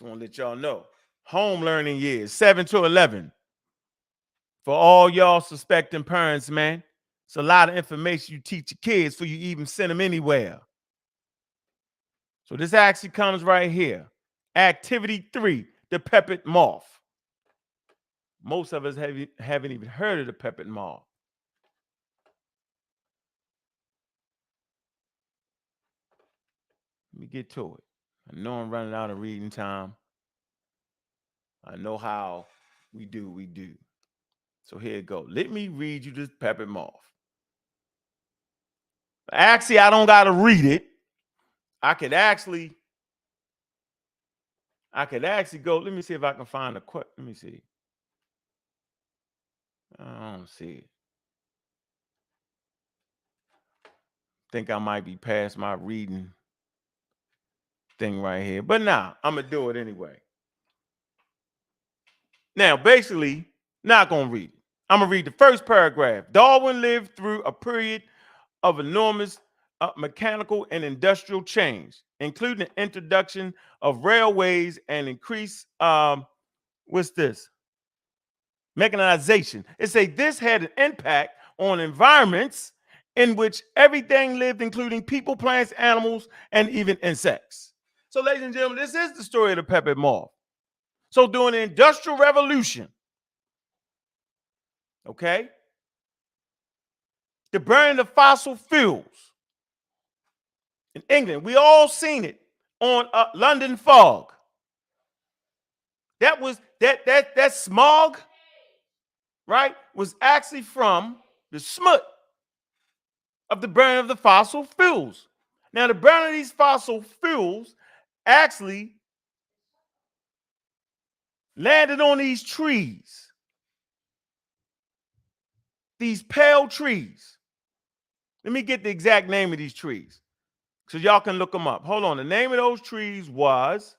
want to let y'all know. Home learning years, 7 to 11. For all y'all suspecting parents, man, it's a lot of information you teach your kids before you even send them anywhere. So this actually comes right here. Activity 3, the peppered moth. Most of us haven't even heard of the peppered moth. Let me get to it. I know I'm running out of reading time. I know how we do. So here it goes. Let me read you this peppered moth. Actually, I don't got to read it. I could actually go. Let me see if I can find a quote. Let me see. I don't see it. Think I might be past my reading thing right here. But nah, I'm going to do it anyway. Now, basically, not going to read it. I'm going to read the first paragraph. Darwin lived through a period of enormous mechanical and industrial change, including the introduction of railways and increased, what's this? Mechanization. It say this had an impact on environments in which everything lived, including people, plants, animals, and even insects. So, ladies and gentlemen, this is the story of the peppered moth. So, during the Industrial Revolution, okay, the burning of fossil fuels in England, we all seen it on London fog. That was that smog, right, was actually from the smut of the burning of the fossil fuels. Now, the burning of these fossil fuels actually landed on these trees, these pale trees. Let me get the exact name of these trees so y'all can look them up. Hold on. The name of those trees was,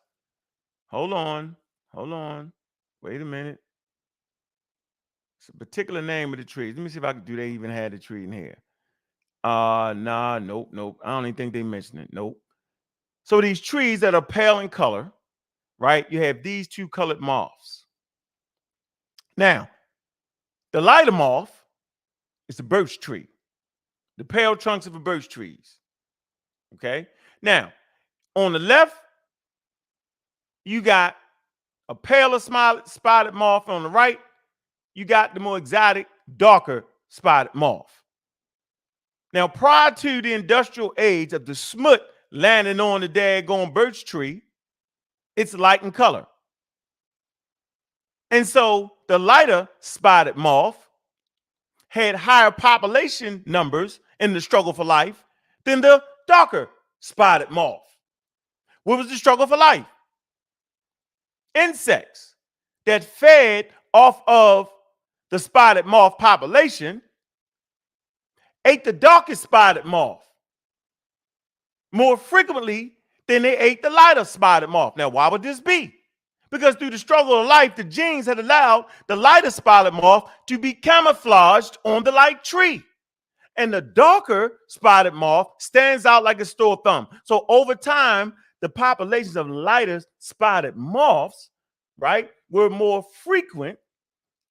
hold on, wait a minute. It's a particular name of the trees. Let me see if I can, do they even have the tree in here? Nah, nope. I don't even think they mentioned it. Nope. So these trees that are pale in color, right? You have these two colored moths. Now, the lighter moth is the birch tree, the pale trunks of the birch trees. Okay. Now, on the left, you got a paler spotted moth on the right. You got the more exotic, darker spotted moth. Now, prior to the industrial age of the smut landing on the daggone birch tree, it's light in color. And so the lighter spotted moth had higher population numbers in the struggle for life than the darker spotted moth. What was the struggle for life? Insects that fed off of the spotted moth population ate the darkest spotted moth more frequently than they ate the lighter spotted moth. Now, why would this be? Because through the struggle of life, the genes had allowed the lighter spotted moth to be camouflaged on the light tree. And the darker spotted moth stands out like a sore thumb. So over time, the populations of lighter spotted moths, right, were more frequent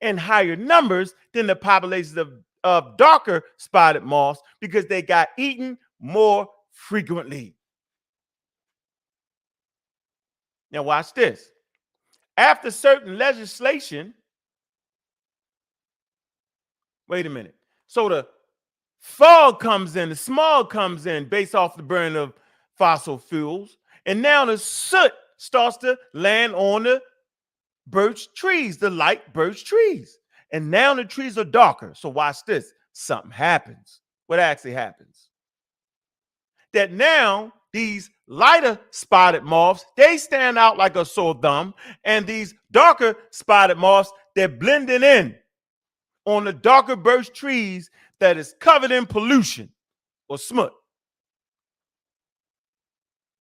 and higher numbers than the populations of darker spotted moths because they got eaten more frequently. Now watch this. After certain legislation, wait a minute. So the fog comes in, the smog comes in based off the burning of fossil fuels, and now the soot starts to land on the birch trees, the light birch trees. And now the trees are darker. So watch this. Something happens. What actually happens? That now these lighter spotted moths, they stand out like a sore thumb, and these darker spotted moths, they're blending in on the darker birch trees that is covered in pollution or smut.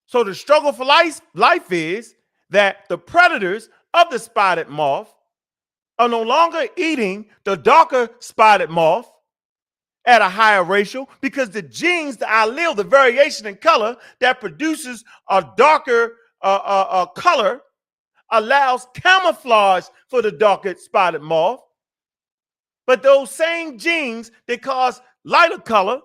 So the struggle for life is that the predators of the spotted moth are no longer eating the darker spotted moth at a higher ratio because the genes, the allele, the variation in color that produces a darker color allows camouflage for the darker spotted moth. But those same genes that cause lighter color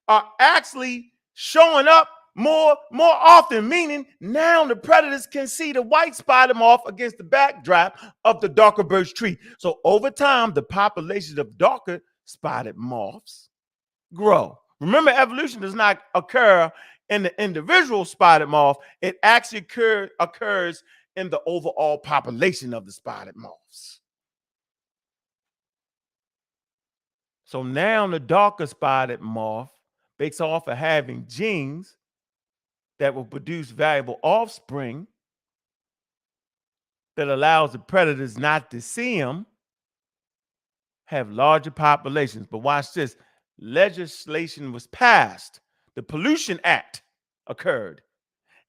are actually showing up more often, meaning now the predators can see the white spotted moth against the backdrop of the darker birch tree. So over time, the populations of darker spotted moths grow. Remember, evolution does not occur in the individual spotted moth. It actually occurs in the overall population of the spotted moths. So now the darker spotted moth, based off of having genes that will produce valuable offspring that allows the predators not to see them, have larger populations. But watch this. Legislation was passed. The Pollution Act occurred.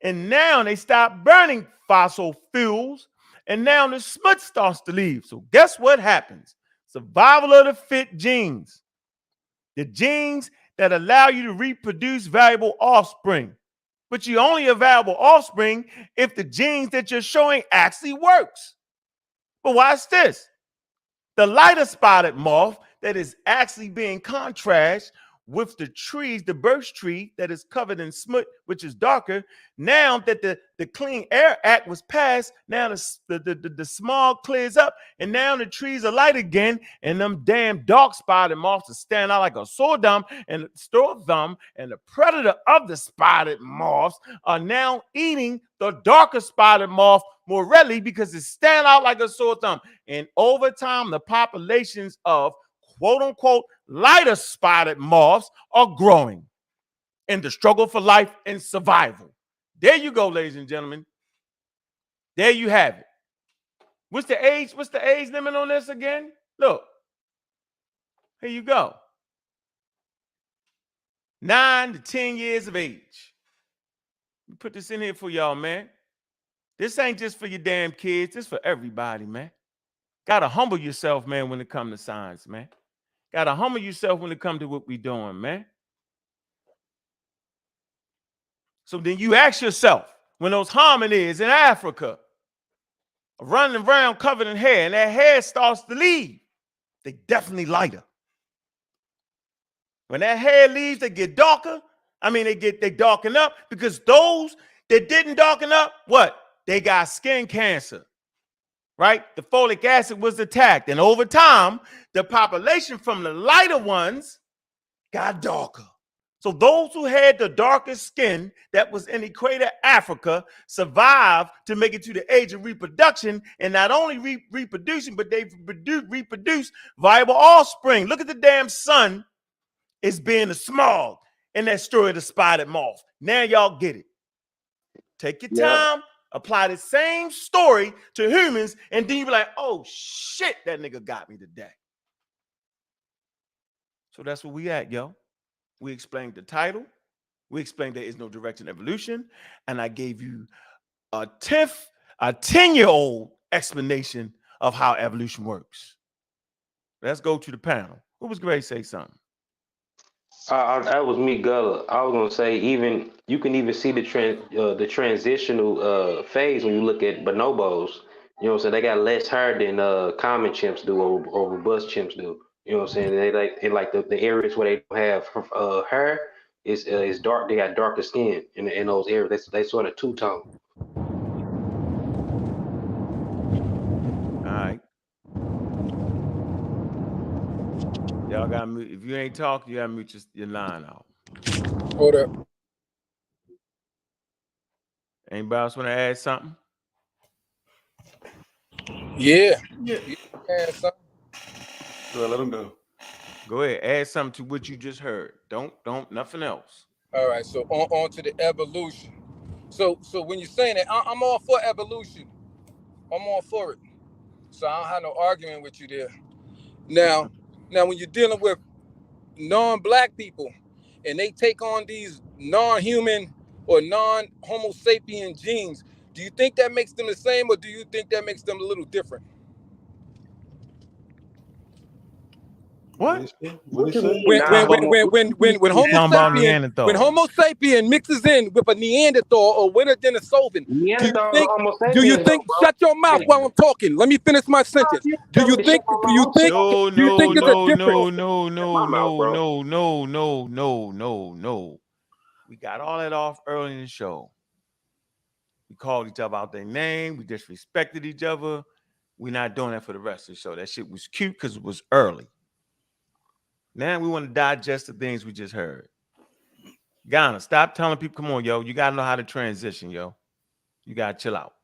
And now they stopped burning fossil fuels. And now the smut starts to leave. So guess what happens? Survival of the fit genes. The genes that allow you to reproduce valuable offspring. But you only have valuable offspring if the genes that you're showing actually works. But watch this. The lighter spotted moth that is actually being contrasted with the trees, the birch tree that is covered in smut, which is darker. Now that the Clean Air Act was passed, now the smog clears up, and now the trees are light again, and them damn dark spotted moths are standing out like a sore thumb, and the predator of the spotted moths are now eating the darker spotted moth more readily because it stand out like a sore thumb. And over time, the populations of quote unquote lighter spotted moths are growing in the struggle for life and survival. There you go, ladies and gentlemen. There you have it. What's the age limit on this again? Look, here you go. 9 to 10 years of age. Put this in here for y'all, man. This ain't just for your damn kids. This for everybody, man. Gotta humble yourself, man, when it comes to science, man. Gotta humble yourself when it comes to what we doing, man. So then you ask yourself, when those hominids in Africa are running around covered in hair and that hair starts to leave, they definitely lighter. When that hair leaves, they get darker. They darken up because those that didn't darken up, what? they got skin cancer, right? The folic acid was attacked. And over time, the population from the lighter ones got darker. So those who had the darkest skin that was in Equator Africa survived to make it to the age of reproduction, and not only reproducing, but they reproduce viable offspring. Look at the damn sun is being a smog in that story of the spotted moth. Now y'all get it. Take your time, apply the same story to humans, and then you be like, oh shit, that nigga got me today. So that's where we at, yo. We explained the title. We explained there is no direct evolution. And I gave you a 10-year-old explanation of how evolution works. Let's go to the panel. Who was going to say something? That was me, Gullah. I was gonna say you can even see the transitional phase when you look at bonobos. You know what I'm saying? They got less hair than common chimps do or robust chimps do. You know what I'm saying? They like the areas where they don't have hair is dark. They got darker skin in those areas. They sort of two-tone. All right. Y'all got to mute. If you ain't talking, you got to mute your line out. Hold up. Anybody else want to add something? Yeah. Add something. Go ahead, let them go. Go ahead. Add something to what you just heard. Don't nothing else. All right. So on to the evolution. So when you're saying that, I'm all for evolution. I'm all for it. So I don't have no argument with you there. Now when you're dealing with non-black people and they take on these non-human or non-homo sapien genes, do you think that makes them the same, or do you think that makes them a little different? What? What you mean? When Homo sapien mixes in with a Neanderthal or with a Denisovan, do you think? Shut your mouth while I'm talking. Let me finish my sentence. Do you think it's a difference? No. We got all that off early in the show. We called each other out their name. We disrespected each other. We're not doing that for the rest of the show. That shit was cute because it was early. Now we want to digest the things we just heard. Ghana, stop telling people, come on, yo. You got to know how to transition, yo. You got to chill out.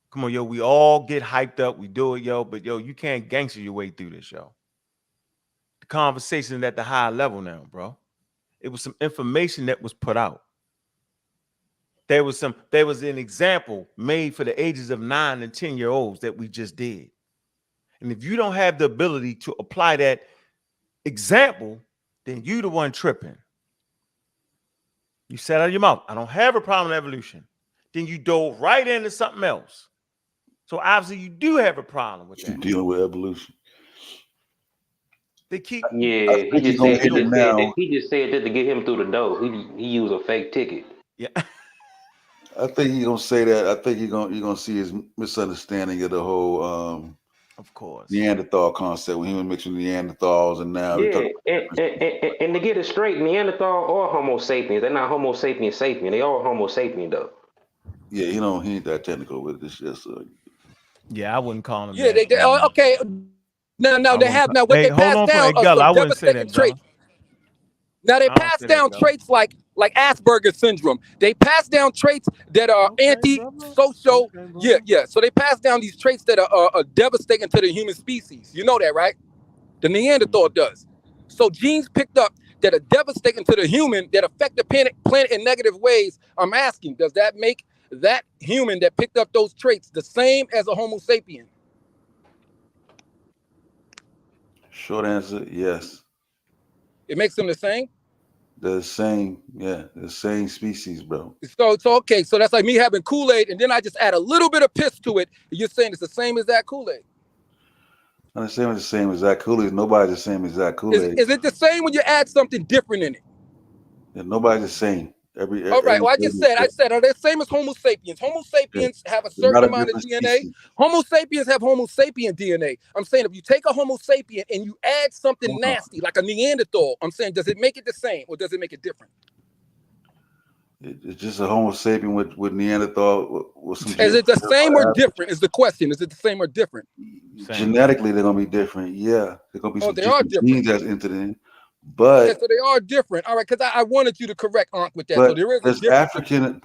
Come on, yo. We all get hyped up. We do it, yo. But, yo, you can't gangster your way through this, yo. The conversation is at the high level now, bro. It was some information that was put out. There was an example made for the ages of 9 and 10-year-olds that we just did. And if you don't have the ability to apply that example, then you the one tripping. You said out of your mouth, I don't have a problem with evolution. Then you dove right into something else. So obviously you do have a problem with that. Dealing with evolution. He just said that to get him through the door. He used a fake ticket. Yeah. I think he's gonna say that. I think you're gonna see his misunderstanding of the whole of course Neanderthal concept when he was mixing Neanderthals and now and to get it straight, Neanderthal or Homo sapiens, they're not Homo sapien sapien. They all Homo sapien though. Yeah, he ain't that technical with this. Just yeah, I wouldn't call him. Yeah, that. Okay. Now they have what they passed down some devastating traits. Now they pass down traits like Asperger's syndrome. They pass down traits that are anti-social. Yeah. So they pass down these traits that are devastating to the human species. You know that, right? The Neanderthal does. So genes picked up that are devastating to the human that affect the planet in negative ways. I'm asking, does that make that human that picked up those traits the same as a Homo sapien? Short answer, yes. It makes them the same? The same, yeah, the same species, bro. So okay, so that's like me having Kool-Aid and then I just add a little bit of piss to it. You're saying it's the same as that Kool-Aid? I'm not saying it's the same as that Kool-Aid. Nobody's the same as that Kool-Aid. Is it the same when you add something different in it? Yeah, nobody's the same. All right. Well, I said, are they the same as Homo sapiens? Homo sapiens have a certain amount of DNA. Species. Homo sapiens have Homo sapien DNA. I'm saying if you take a Homo sapien and you add something nasty like a Neanderthal, I'm saying, does it make it the same or does it make it different? It's just a Homo sapien with Neanderthal with some Is it the same or different? Is the question? Is it the same or different? genetically they're gonna be different. Yeah, there's gonna be some they are different different. genes that's entered in. Okay, But so they are different. All right, because I wanted you to correct Ankh with that. So but there is a there's difference. African,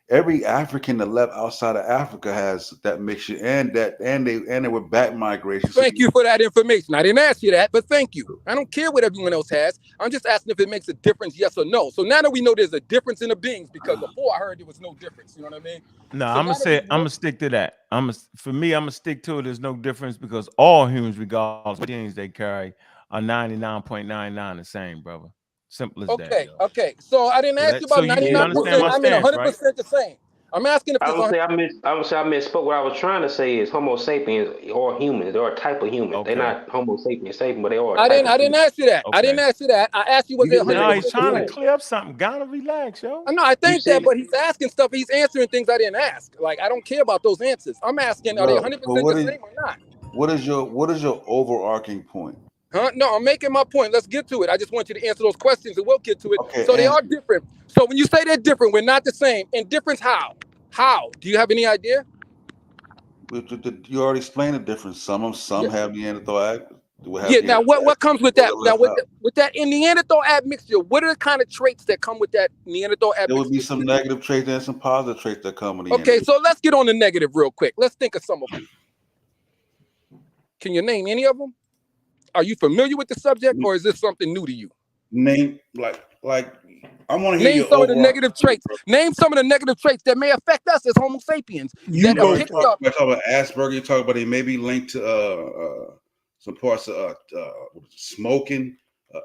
every African that left outside of Africa has that mixture, and they were back migration. Thank you for that information. I didn't ask you that, but thank you. I don't care what everyone else has. I'm just asking if it makes a difference, yes or no. So now that we know there's a difference in the beings, because before I heard there was no difference. You know what I mean? No, So I'm gonna stick to that. I'm gonna stick to it. There's no difference because all humans, regardless of genes they carry, are 99.99 the same, brother. Simple as that. Okay, Yo. okay. So I didn't ask you about 99%. I mean 100% the same. I'm asking if I this. would say I misspoke. What I was trying to say is Homo sapiens are humans. They're a type of human. They're not Homo sapiens sapien, but they are. I didn't ask you that. I didn't ask you that. I asked you was it 100%. No, he's trying to clear up something. Gotta relax, yo. No, I think that, but he's asking stuff. He's answering things I didn't ask. Like I don't care about those answers. I'm asking, are they 100% the same or not? What is your overarching point? Huh? No, I'm making my point. Let's get to it. I just want you to answer those questions and we'll get to it. Okay, so they are different. So when you say they're different, we're not the same. And difference how? How? Do you have any idea? You already explained the difference. Some have Neanderthal. Now what comes with that? Now with that in Neanderthal admixture, what are the kind of traits that come with that Neanderthal admixture? There would be some negative traits and some positive traits that come with Okay, so let's get on the negative real quick. Let's think of some of them. Can you name any of them? Are you familiar with the subject, or is this something new to you? Name like I want to hear name some of the negative traits. Name some of the negative traits that may affect us as Homo sapiens. You talk about Asperger. You talk about it may be linked to some parts of smoking,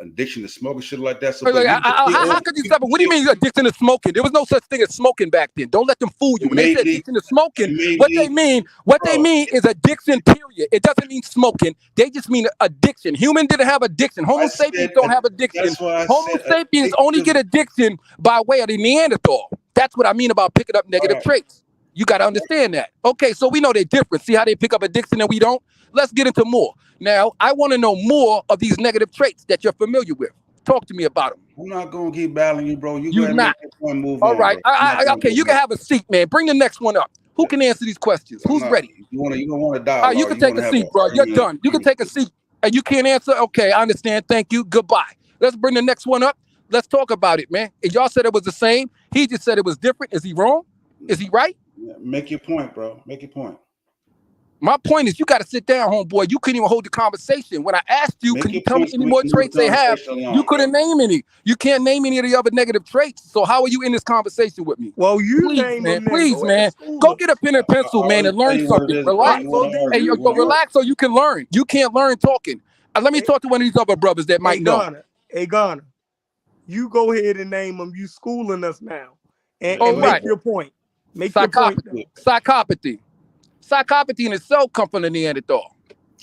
addiction to smoking, shit like that. So how could you stop it? What do you mean addiction to smoking? There was no such thing as smoking back then. Don't let them fool you. When they say addiction to smoking, what they mean is addiction, period. It doesn't mean smoking. They just mean addiction. Human didn't have addiction. Homo sapiens don't have addiction. Homo sapiens only get addiction by way of the Neanderthal. That's what I mean about picking up negative traits. You got to understand that. Okay, so we know they're different. See how they pick up addiction and we don't? Let's get into more. Now, I want to know more of these negative traits that you're familiar with. Talk to me about them. I'm not going to keep battling you, bro. You're not. Move all on, right. Okay, you can have a seat, man. Bring the next one up. Who can answer these questions? Who's ready? You don't want to die. You can take a seat, bro. You're done. You can take a seat. And you can't answer? Okay, I understand. Thank you. Goodbye. Let's bring the next one up. Let's talk about it, man. If y'all said it was the same, he just said it was different. Is he wrong? Is he right? Yeah, make your point, bro. Make your point. My point is, you got to sit down, homeboy. You couldn't even hold the conversation. When I asked you, can you tell me any more traits they have? You couldn't name any. You can't name any of the other negative traits. So how are you in this conversation with me? Well, please, man. Go get a pen and pencil, man, and learn something. Relax. Hey, relax so you can learn. You can't learn talking. Let me talk to one of these other brothers that might know. Hey, Ghana, you go ahead and name them. You schooling us now. And make your point. Make your point. Psychopathy. Psychopathy in itself come from the Neanderthal.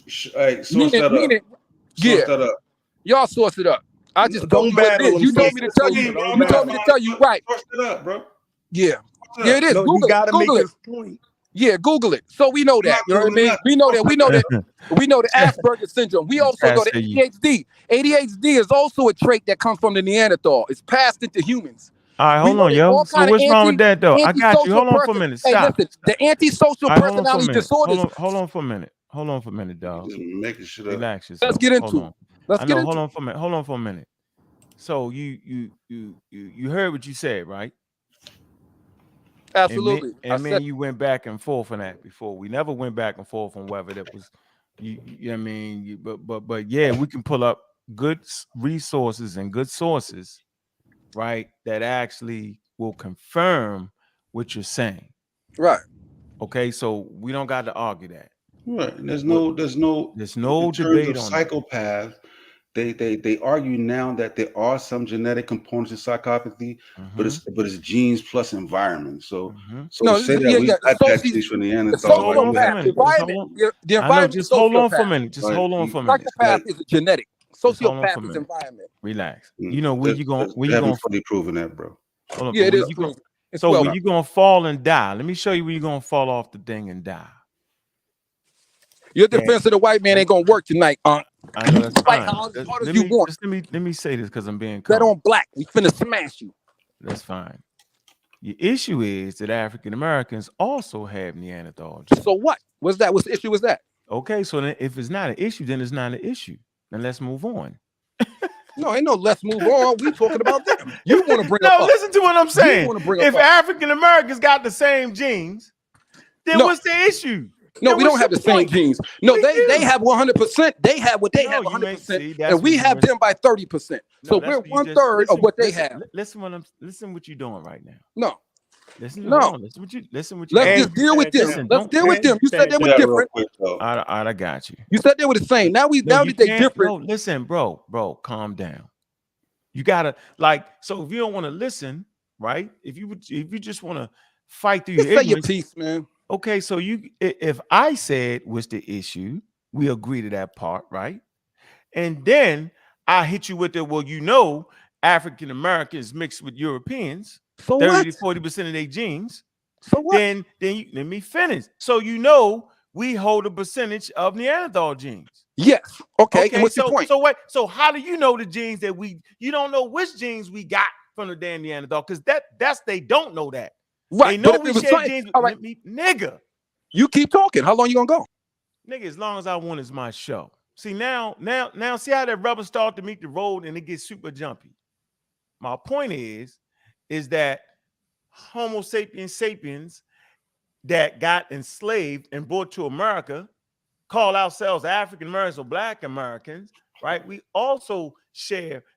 Hey, source that up. Y'all source it up. I just don't battle. You told me to tell you. You told me to tell you. Right. Source it up, bro. Yeah. Yeah, it is. No, Google you gotta Google make it. this point. Yeah, Google it. So we know that. You know what I mean? We know that. We know the Asperger syndrome. We also know the ADHD. ADHD is also a trait that comes from the Neanderthal. It's passed into humans. All right, hold on, yo. So what's wrong with that, though? I got you. Hold on for a minute. Stop. Hey, listen, the antisocial personality disorders. Hold on for a minute. Hold on for a minute, dog. Making shit up. Relax yourself. Let's get into it. Hold on for a minute. Hold on for a minute. So you heard what you said, right? Absolutely. And me and you went back and forth on that before. We never went back and forth on whether that was you know what I mean, but yeah, we can pull up good resources and good sources, right, that actually will confirm what you're saying. Right. Okay, so we don't got to argue that. Right. There's no debate on psychopath. They argue now that there are some genetic components in psychopathy, but it's genes plus environment. So say that we bypass these from the end. Just hold on for a minute. Psychopath is a genetic. Sociopath is environment. Relax. You know where you going? Fully proven that, bro. Hold on, yeah, it is proven. So when you gonna fall and die? Let me show you where you're gonna fall off the thing and die. Your defense of the white man ain't gonna work tonight, I know that's fine. As hard as you want. Let me say this because I'm being bet on black. We finna smash you. That's fine. The issue is that African Americans also have Neanderthal genes. So what? What's that? What's the issue with that? Okay, so then if it's not an issue, then it's not an issue. Then let's move on. No, ain't no let's move on. We talking about them. You want to bring No, up us. listen to what I'm saying. You want to bring If up us. African Americans got the same genes, then No. what's the issue? No, Then we don't what's have the your same point? genes. No, We they do. have 100%. They have what they No, have you may 100%, see, that's and we what you have must- them by 30%. No, So that's we're what you one just- third of listen- what they listen- have. Listen what you're doing right now. No, Listen, no. hold on. Listen what you. Let's just deal with them. Listen, Let's don't- deal with them. You said they were Yeah, real different. quick, though. All right, I got you. You said they were the same. Now you that they can't- different. No, listen, bro, calm down. You gotta so if you don't want to listen, right? If you just want to fight through Just your say your ignorance, piece, man. okay. So if I said was the issue, we agree to that part, right? And then I hit you with the African Americans mixed with Europeans, So 30 to what? 40% of their genes. So what? Then let me finish. So we hold a percentage of Neanderthal genes. Yes. Okay. And what's your point? So how do you know the genes that you don't know which genes we got from the damn Neanderthal? Because that's they don't know that. Right. They know But if we it was share science, genes. all right. Nigga. You keep talking. How long you gonna go? Nigga, as long as I want is my show. See now, see how that rubber start to meet the road and it gets super jumpy. My point is that Homo sapiens that got enslaved and brought to America, call ourselves African Americans or Black Americans, right? We also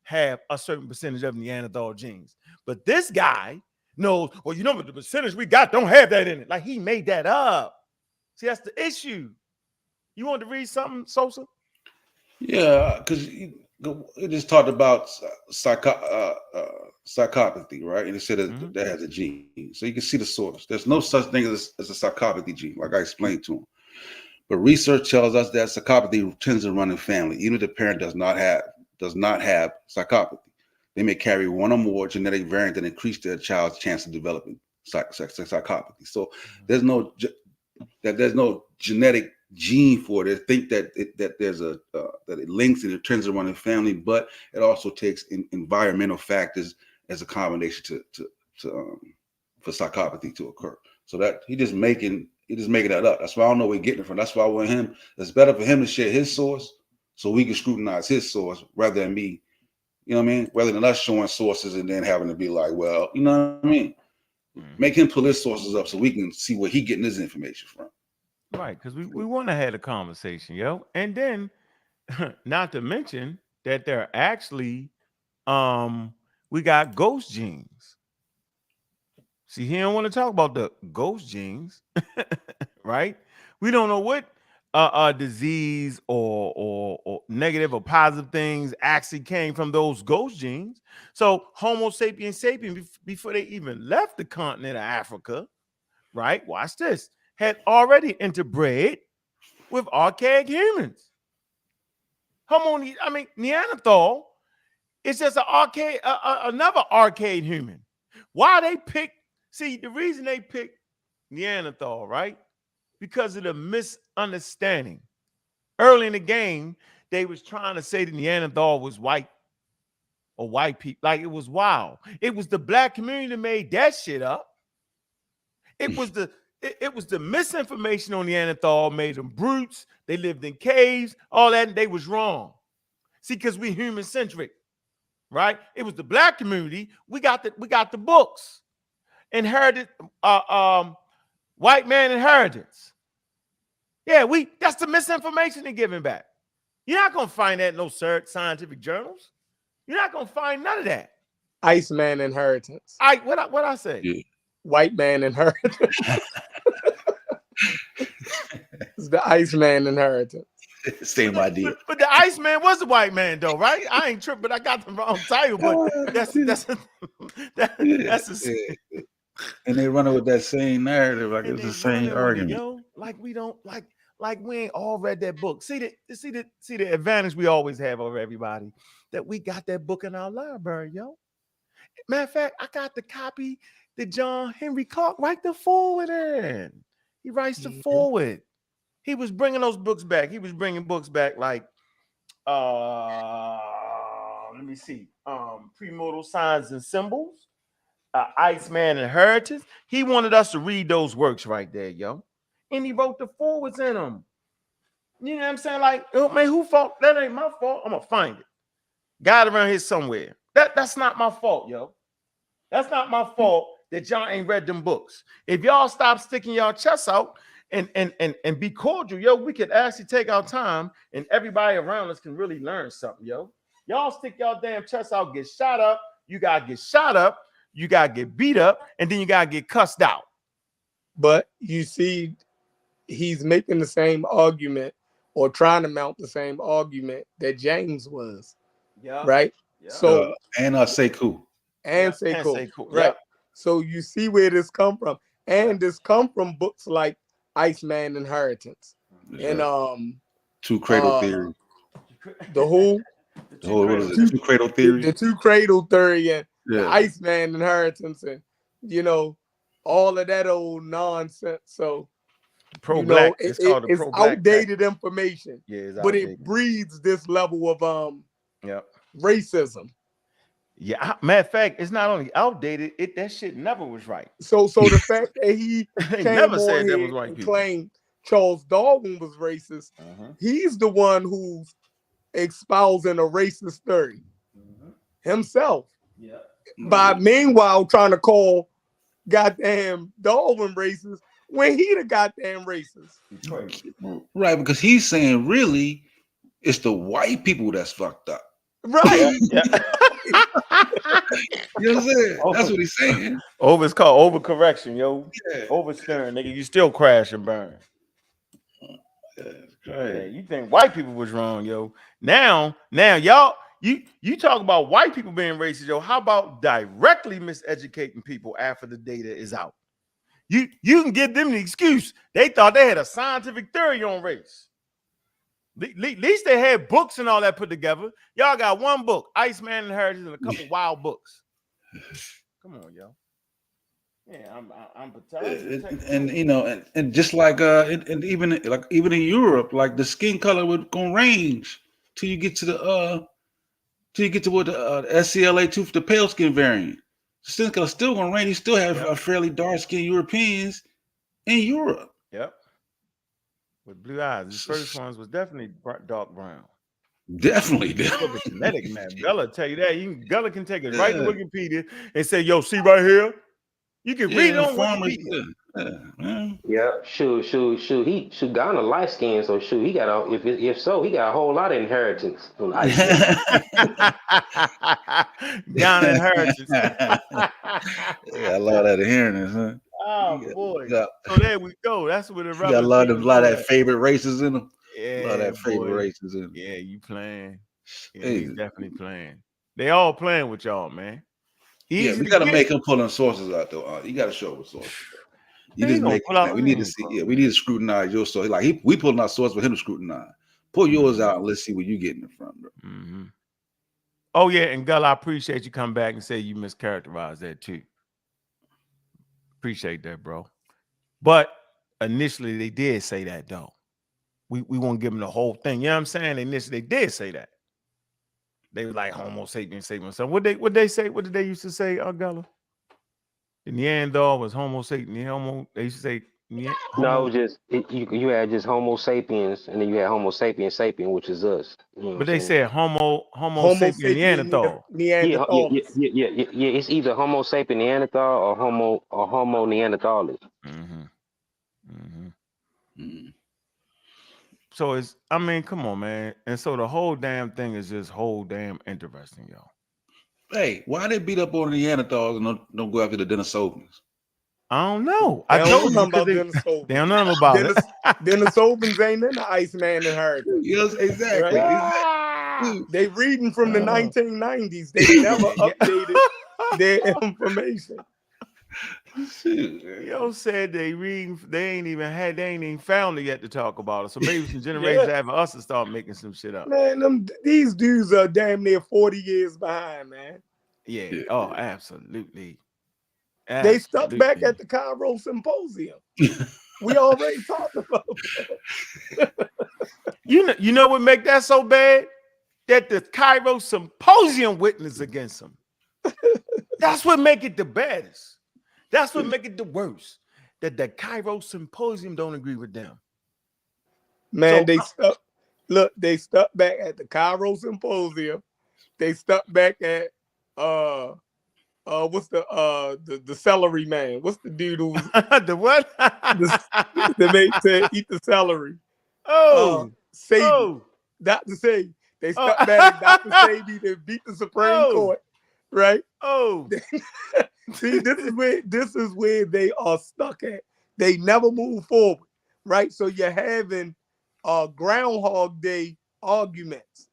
have a certain percentage of Neanderthal genes. But this guy knows, well, the percentage we got don't have that in it. Like he made that up. See, that's the issue. You want to read something, Sosa? Yeah, because it just talked about psychopathy, right? And it said that has a gene. So you can see the source. There's no such thing as a psychopathy gene, like I explained to him. But research tells us that psychopathy tends to run in family, even if the parent does not have psychopathy. They may carry one or more genetic variants that increase their child's chance of developing psychopathy. So there's no genetic gene for it. They think that there's that it links and it tends to run in family, but it also takes environmental factors as a combination for psychopathy to occur. So that he just making that up. That's why I don't know where he's getting it from. That's why I want him. It's better for him to share his source so we can scrutinize his source rather than me. You know what I mean? Rather than us showing sources and then having to be like, well, you know what I mean? Make him pull his sources up so we can see where he getting his information from. Right, because we want to have a conversation, yo. And then, not to mention that they're actually, we got ghost genes. See, he don't want to talk about the ghost genes, right? We don't know what disease or negative or positive things actually came from those ghost genes. So Homo sapiens before they even left the continent of Africa, right? Watch this. Had already interbred with archaic humans. Neanderthal is just another archaic human. Why they pick? See, the reason they picked Neanderthal, right? Because of the misunderstanding. Early in the game, they was trying to say that Neanderthal was white or white people. Like it was wild. It was the Black community that made that shit up. It was the misinformation on Neanderthal made them brutes. They lived in caves, all that, and they was wrong. See, because we human centric, right? It was the Black community. We got the books. Inherited white man inheritance. Yeah, that's the misinformation they're giving back. You're not gonna find that in no scientific journals. You're not gonna find none of that. Iceman inheritance. What I say? Yeah. White man inheritance. It's the Iceman inheritance. Same idea. But the Iceman was a white man, though, right? I ain't tripping, but I got the wrong title. But that's and they running with that same narrative, like it's the same argument. Yo, like we don't like we ain't all read that book. See the advantage we always have over everybody, that we got that book in our library, yo. Matter of fact, I got the copy that John Henry Clark write the forward in. He writes the forward. He was bringing those books back. He was bringing books back like, let me see, Premortal Signs and Symbols. Iceman Inheritance. He wanted us to read those works right there, yo. And he wrote the forwards in them. You know what I'm saying? Like, oh, man, who fault? That ain't my fault. I'm gonna find it. Got it around here somewhere. That's not my fault, yo. That's not my fault that y'all ain't read them books. If y'all stop sticking y'all chests out and be cordial, yo, we could actually take our time and everybody around us can really learn something, yo. Y'all stick y'all damn chests out, get shot up. You gotta get shot up. You gotta get beat up, and then you gotta get cussed out. But you see, he's making the same argument or trying to mount the same argument that James was. Yeah. Right. Yeah. So and Sekou. And Sekou. Right. Yep. So you see where this come from. And this come from books like Iceman Inheritance. And Two Cradle Theory. The whole what is it? Two Cradle Theory. The Two Cradle Theory and the Iceman Inheritance and all of that old nonsense. So pro-black. It's called it's outdated information. Yeah, it's but outdated. It breeds this level of racism. Yeah, matter of fact, it's not only outdated, that shit never was right. So the fact that he they came never on said here that was white and people. claimed Charles Darwin was racist, he's the one who's espousing a racist theory himself. Yeah. By meanwhile trying to call goddamn Darwin racist when he the goddamn racist. Right, because he's saying really it's the white people that's fucked up. Right. Yeah. You know what I'm saying? That's what he's saying. It's called overcorrection, yo. Yeah. Oversteering, nigga. You still crash and burn. Yeah, you think white people was wrong, yo. Now, y'all, you talk about white people being racist, yo. How about directly miseducating people after the data is out? You can give them the excuse. They thought they had a scientific theory on race. At least they had books and all that put together. Y'all got one book, Iceman Inheritance, and a couple wild books. Come on, yo. Yeah, I'm and just like and even in Europe, like the skin color would gonna range till you get to the what the SCLA2, the pale skin variant. The skin color still gonna range. You still have a fairly dark skinned Europeans in Europe. Yep. With blue eyes. The first ones was definitely dark brown. Definitely. Look at genetic, man. Gullah tell you that. Gullah can take it right to Wikipedia and say, yo, see right here? You can read it on Wikipedia. Yeah, shoot. Ghana light skin, so shoot, he got if so, he got a whole lot of inheritance from Iceland. Ghana inheritance. Yeah, I love that inheritance, huh? Oh boy. So there we go. That's what it got a lot of that favorite races in them. Yeah, a lot of that favorite races in them. Yeah, you playing. Yeah, he's definitely playing. They all playing with y'all, man. Yeah, we gotta make him pulling sources out though. You gotta show us sources. You just make we need to see. Yeah, we need to scrutinize your source. Like we pulling out sources for him to scrutinize. Pull yours out and let's see where you getting it from, bro. Oh yeah, and Gull, I appreciate you come back and say you mischaracterized that too. Appreciate that, bro. But initially they did say that though. We won't give them the whole thing. You know what I'm saying? Initially they did say that. They were like Homo sapiens sapiens. So what they say? What did they used to say, Gullah? The Neanderthal was Homo sapiens. They used to say No, you had just Homo sapiens, and then you had Homo sapiens sapien, which is us. You know but they said Homo sapien Neanderthal. Yeah. It's either Homo sapien Neanderthal or Homo Neanderthalis. So come on, man. And so the whole damn thing is just whole damn interesting, y'all. Hey, why they beat up on the Neanderthals and don't go after the Denisovans? I don't know. I told you about Denisovans. They don't know about it. Denisovans ain't in the Iceman Inheritance. Yes, exactly. Right? They reading from the 1990s. They never updated their information. Yo said they ain't even found it yet to talk about it. So maybe some generations after us to start making some shit up. Man, these dudes are damn near 40 years behind, man. Yeah. Oh, absolutely. They stuck back at the Cairo Symposium. We already talked about that. You know what make that so bad? That the Cairo Symposium witnessed against them. That's what make it the baddest. That's what make it the worst. That the Cairo Symposium don't agree with them. Man, they stuck back at the Cairo Symposium. They stuck back at what's the celery man? What's the dude who's the what? the mate to eat the celery? Sabi. Dr. Sabi. They stuck back at Dr. Sabi to beat the Supreme Court, right? See, this is where they are stuck at. They never move forward, right? So you're having Groundhog Day arguments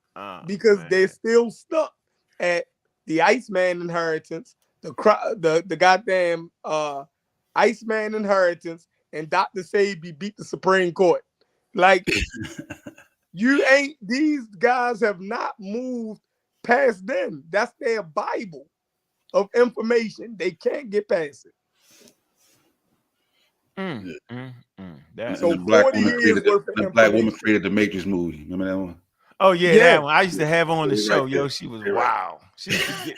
because they're still stuck at the Iceman inheritance, the goddamn Iceman inheritance, and Dr. Sabi beat the Supreme Court. Like these guys have not moved past them. That's their Bible of information. They can't get past it. So the black woman created the Matrix movie. Remember that one? Oh yeah, that one. I used to have on the show. Yo, she was wow. She used to get,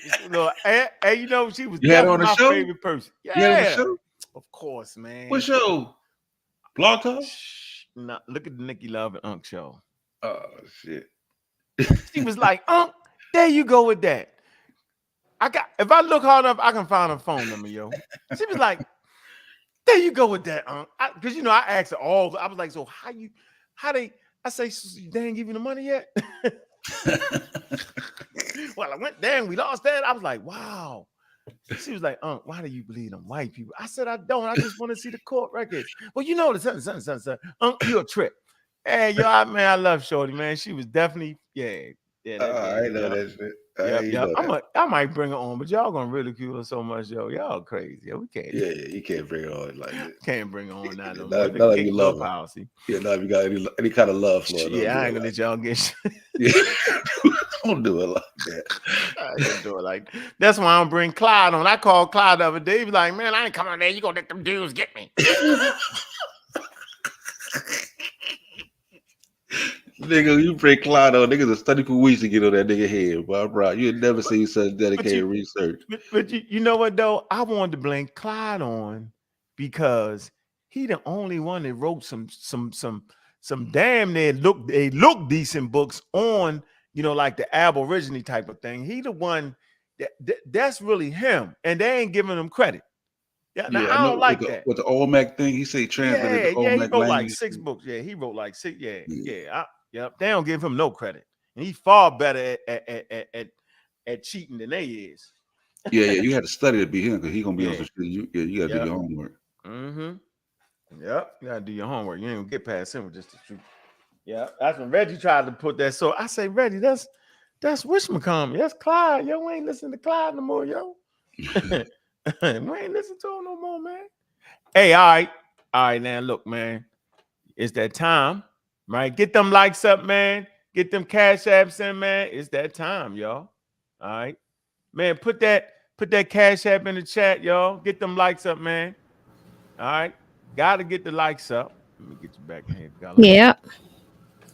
she was definitely my favorite person. Yeah, of course, man. What show? Blog Talk? Nah, look at the Nikki Love and Unc show. Oh shit. She was like, Unc, there you go with that. If I look hard enough, I can find her phone number, yo. She was like, there you go with that, because I asked her all. I was like, so I say, they ain't give you the money yet. Well, I went there and we lost that. I was like, wow. She was like, why do you believe them white people? I said, I don't. I just want to see the court records. Well, the something. You're a trip. Hey, yo, I love Shorty, man. She was definitely, I know that shit. I might bring her on, but y'all gonna ridicule her so much, yo. Y'all crazy. Yo, we can't. Yeah, you can't bring her on like that. Can't bring her on now. None of you love her. Policy. Yeah, none of you got any kind of love for her. Yeah, I ain't gonna let y'all get shit. Yeah. Don't do it like that. I ain't do it like that. That's why I don't bring Clyde on. I called Clyde the other day. He was like, man, I ain't coming on there. You gonna let them dudes get me. Nigga, you bring Clyde on, niggas will study for weeks to get on that nigga head, bro. You had never seen such dedicated research. But you know what though? I wanted to bring Clyde on because he the only one that wrote some damn near look decent books on, like the Aborigine type of thing. He the one that's really him, and they ain't giving him credit. Yeah, I don't like that. With the Olmec thing, he say translated the Olmec he wrote language. like 6 books. Yeah, he wrote like 6. Yeah. They don't give him no credit, and he's far better at cheating than they is. Yeah. You had to study to be him because he gonna be on some shit. You got to do your homework. Yep, you gotta do your homework. You ain't gonna get past him with just the truth. Yeah, that's when Reggie tried to put that. So I say, Reggie, that's Wishmacombie. That's Clyde. Yo, we ain't listening to Clyde no more, yo. We ain't listening to him no more, man. Hey, all right, now look, man. It's that time, right? Get them likes up, man. Get them cash apps in, man. It's that time, y'all. All right, man. Put that cash app in the chat, y'all. Get them likes up, man. All right, gotta get the likes up. Let me get you back in here. Yeah.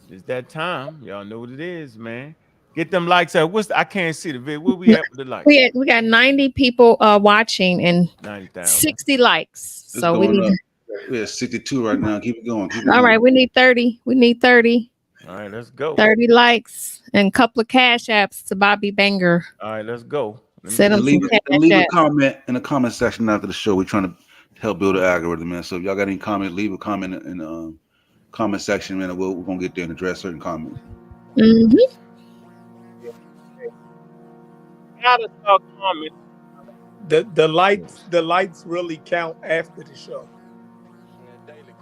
It's that time. Y'all know what it is, man. Get them likes up. I can't see the video. Where we at with the likes? We got 90 people watching and 90,000. 60 likes. It's so we need. We're at 62 right now. Keep it going. All right, we need 30. All right, let's go. 30 likes and a couple of cash apps to Bobby Banger. All right, let's go. Leave a comment in the comment section after the show. We're trying to help build an algorithm, man. So if y'all got any comment, leave a comment in the comment section, man. We're gonna get there and address certain comments. Gotta start commenting. The likes really count after the show.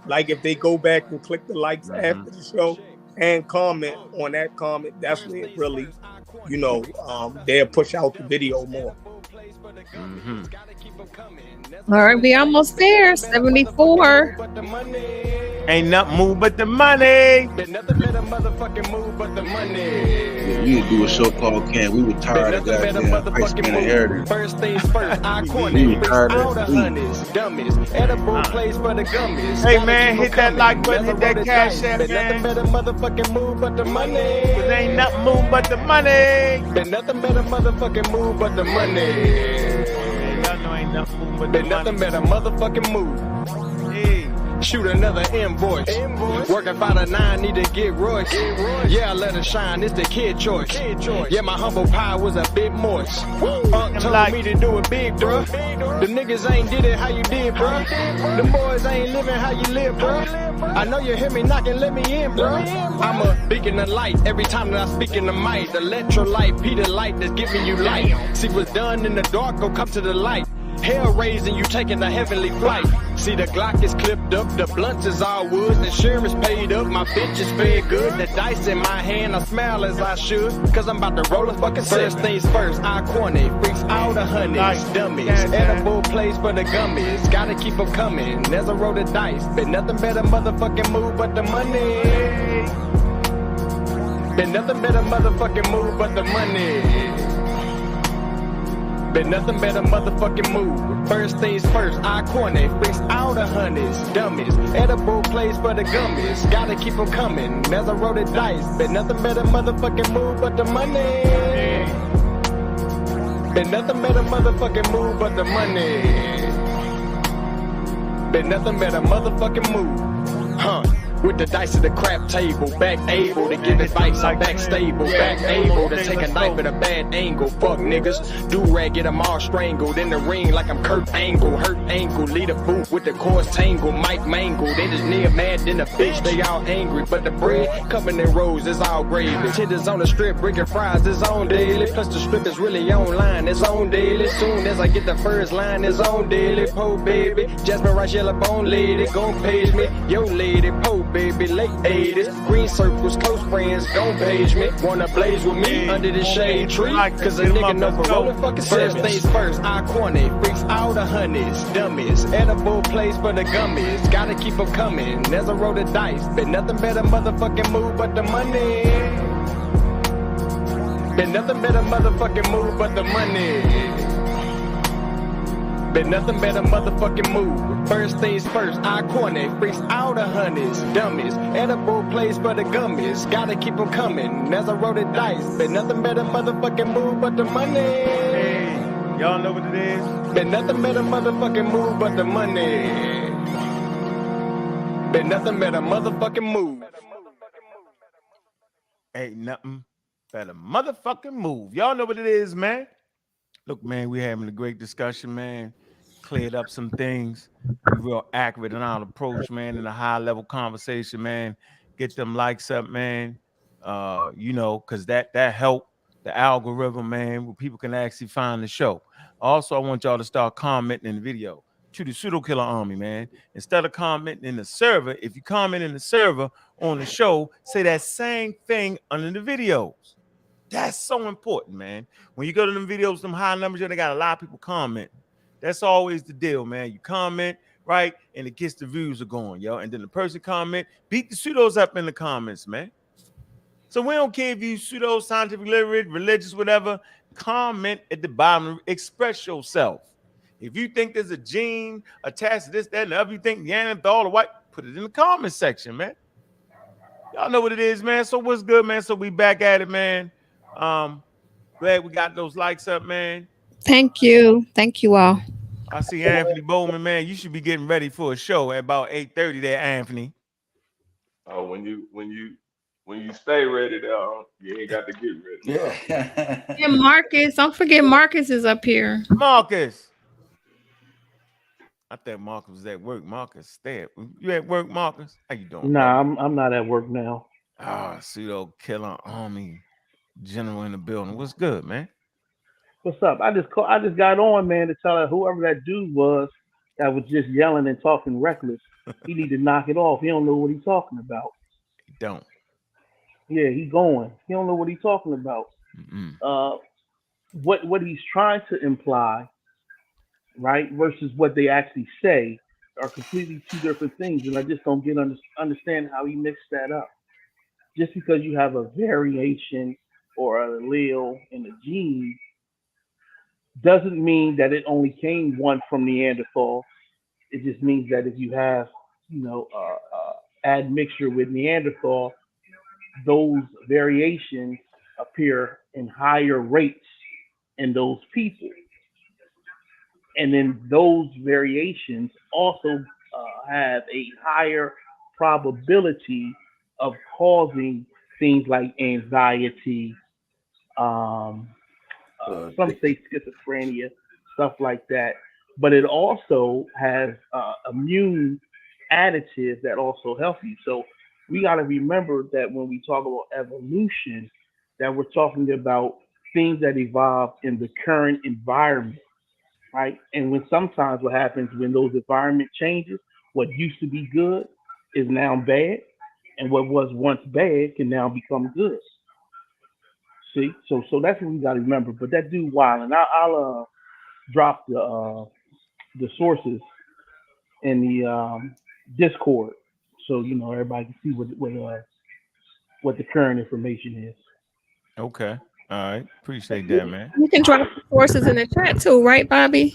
Like if they go back and click the likes after the show and comment on that comment, that's when it really, they'll push out the video more. All right, we almost there. 74. Ain't nothing move but the money. We would do a show called Can. We were tired of goddamn Iceman inheritance. First things first, I We were tired all the of honeys, dummies, edible place for the gummies. Hey man, hit that like button, hit that cash app, man. Nothing better motherfucking move but the money. Cause ain't nothing move but the money. Nothing better motherfucking move but the money. Been nothing but a motherfucking move. Hey. Shoot another invoice. Working 5 to 9, need to get Royce. Yeah, I let her shine, it's the kid choice. Yeah, my humble pie was a bit moist. Unc told me to do it big, bruh. The niggas ain't did it how you did, bruh. Them boys ain't living how you live, bruh. I know you hear me knocking, let me in, bruh. I'm a beacon of light every time that I speak in the mic. The electrolyte, Peter light that's giving you light. See what's done in the dark, go come to the light. Hell raising, you taking the heavenly flight. See the Glock is clipped up, the blunts is all wood, the insurance paid up, my bitch is fed good. The dice in my hand, I smile as I should, cause I'm about to roll a fucking first things first, I corny, freaks all the honeys, dummies, edible plays for the gummies, gotta keep them coming, there's a roll the dice, been nothing better motherfucking move but the money. Been nothing better motherfucking move but the money. Been nothing but a motherfucking move. First things first, I corny, fix all the honeys, dummies. Edible plays for the gummies, gotta keep them coming. As I roll the dice, been nothing but a motherfucking move but the money. Been nothing but a motherfucking move but the money. Been nothing but a motherfucking move, huh? With the dice at the crap table, back able to give advice, I'm back stable, back able to take a knife at a bad angle. Fuck niggas, do-rag, get them all strangled in the ring like I'm Kurt Angle, hurt ankle, lead a boot with the chords tangle, Mike Mangle. They just near mad than a bitch, they all angry, but the bread coming in rolls is all gravy. Tenders on the strip, breaking fries is on daily, plus the strip is really online, it's on daily. Soon as I get the first line, it's on daily. Po baby, Jasmine Rice, yellow bone lady, gon' page me, yo lady, po baby, late 80s, green circles, close friends, don't page me. Wanna blaze with me under the shade tree, cause a nigga know for rolling fucking first things first, I corny, freaks all the honeys, dummies, edible plays for the gummies, gotta keep them coming, as I roll the dice, been nothing but a motherfucking move but the money. Been nothing but a motherfucking move but the money. Been nothing but a motherfucking move. First things first, I corny, freaks all the honeys, dummies, edible plays for the gummies, gotta keep them coming, as I roll the dice, been nothing but a motherfucking move but the money. Hey, y'all know what it is? Been nothing but a motherfucking move but the money. Been nothing but a motherfucking move. Ain't nothing but a motherfucking move. Y'all know what it is, man. Look, man, we having a great discussion, man. Cleared up some things. We real accurate in our approach, man, in a high level conversation, man. Get them likes up, man. You know, because that help the algorithm, man, where people can actually find the show. Also, I want y'all to start commenting in the video to the pseudo killer army, man. Instead of commenting in the server, if you comment in the server on the show, say that same thing under the videos. That's so important, man. When you go to them videos, them high numbers, they got a lot of people commenting. That's always the deal, man. You comment, right? And it gets the views are going, yo. And then the person comment, beat the pseudos up in the comments, man. So we don't care if you pseudo, scientific, literate, religious, whatever. Comment at the bottom. Express yourself. If you think there's a gene attached to this, that, and the other, you think Neanderthal or white, put it in the comment section, man. Y'all know what it is, man. So what's good, man? So we back at it, man. Glad we got those likes up, man. Thank you. Thank you all. I see Anthony Bowman, man. You should be getting ready for a show at about 8:30 there, Anthony. Oh, when you stay ready, though, you ain't got to get ready. Yeah. And Marcus, don't forget Marcus is up here. Marcus. I thought Marcus was at work. Marcus, stay. You at work, Marcus? How you doing? Nah, I'm not at work now. Ah, pseudo killer army general in the building. What's good, man? What's up? I just got on, man, to tell her whoever that dude was that was just yelling and talking reckless. He need to knock it off. He don't know what he's talking about. He don't. Yeah, he going. He don't know what he's talking about. What he's trying to imply, right, versus what they actually say are completely two different things, and I just don't understand how he mixed that up. Just because you have a variation or an allele in a gene doesn't mean that it only came one from Neanderthal. It just means that if you have, admixture with Neanderthal, those variations appear in higher rates in those people. and then those variations also have a higher probability of causing things like anxiety, um, some say schizophrenia, stuff like that. But it also has immune additives that also help you. So we got to remember that when we talk about evolution, that we're talking about things that evolve in the current environment, right? And when sometimes what happens when those environment changes, what used to be good is now bad, and what was once bad can now become good. See, so that's what we got to remember. But that dude wild, and I'll drop the sources in the Discord, so you know everybody can see what the current information is. Okay. All right. Appreciate that, man. You can drop the sources in the chat too, right, Bobby?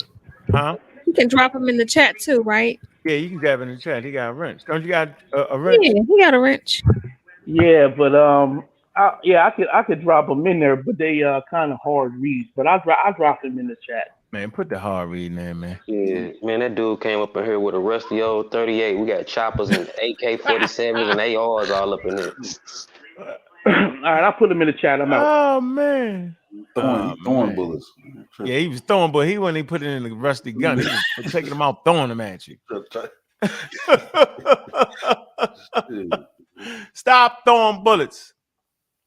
Huh? You can drop them in the chat too, right? Yeah, you can grab it in the chat. He got a wrench. Don't you got a wrench? Yeah, he got a wrench. Yeah, but I could drop them in there, but they kind of hard reads. But I drop them in the chat. Man, put the hard reading there, man. Yeah, man, that dude came up in here with a rusty old 38. We got choppers and AK-47s and ARs all up in there. All right, I'll put them in the chat. I'm out. Oh man. Throwing Oh throwing man. bullets. Yeah, he was throwing, but he wasn't even putting it in the rusty gun. He was taking them out, throwing them at you. Stop throwing bullets.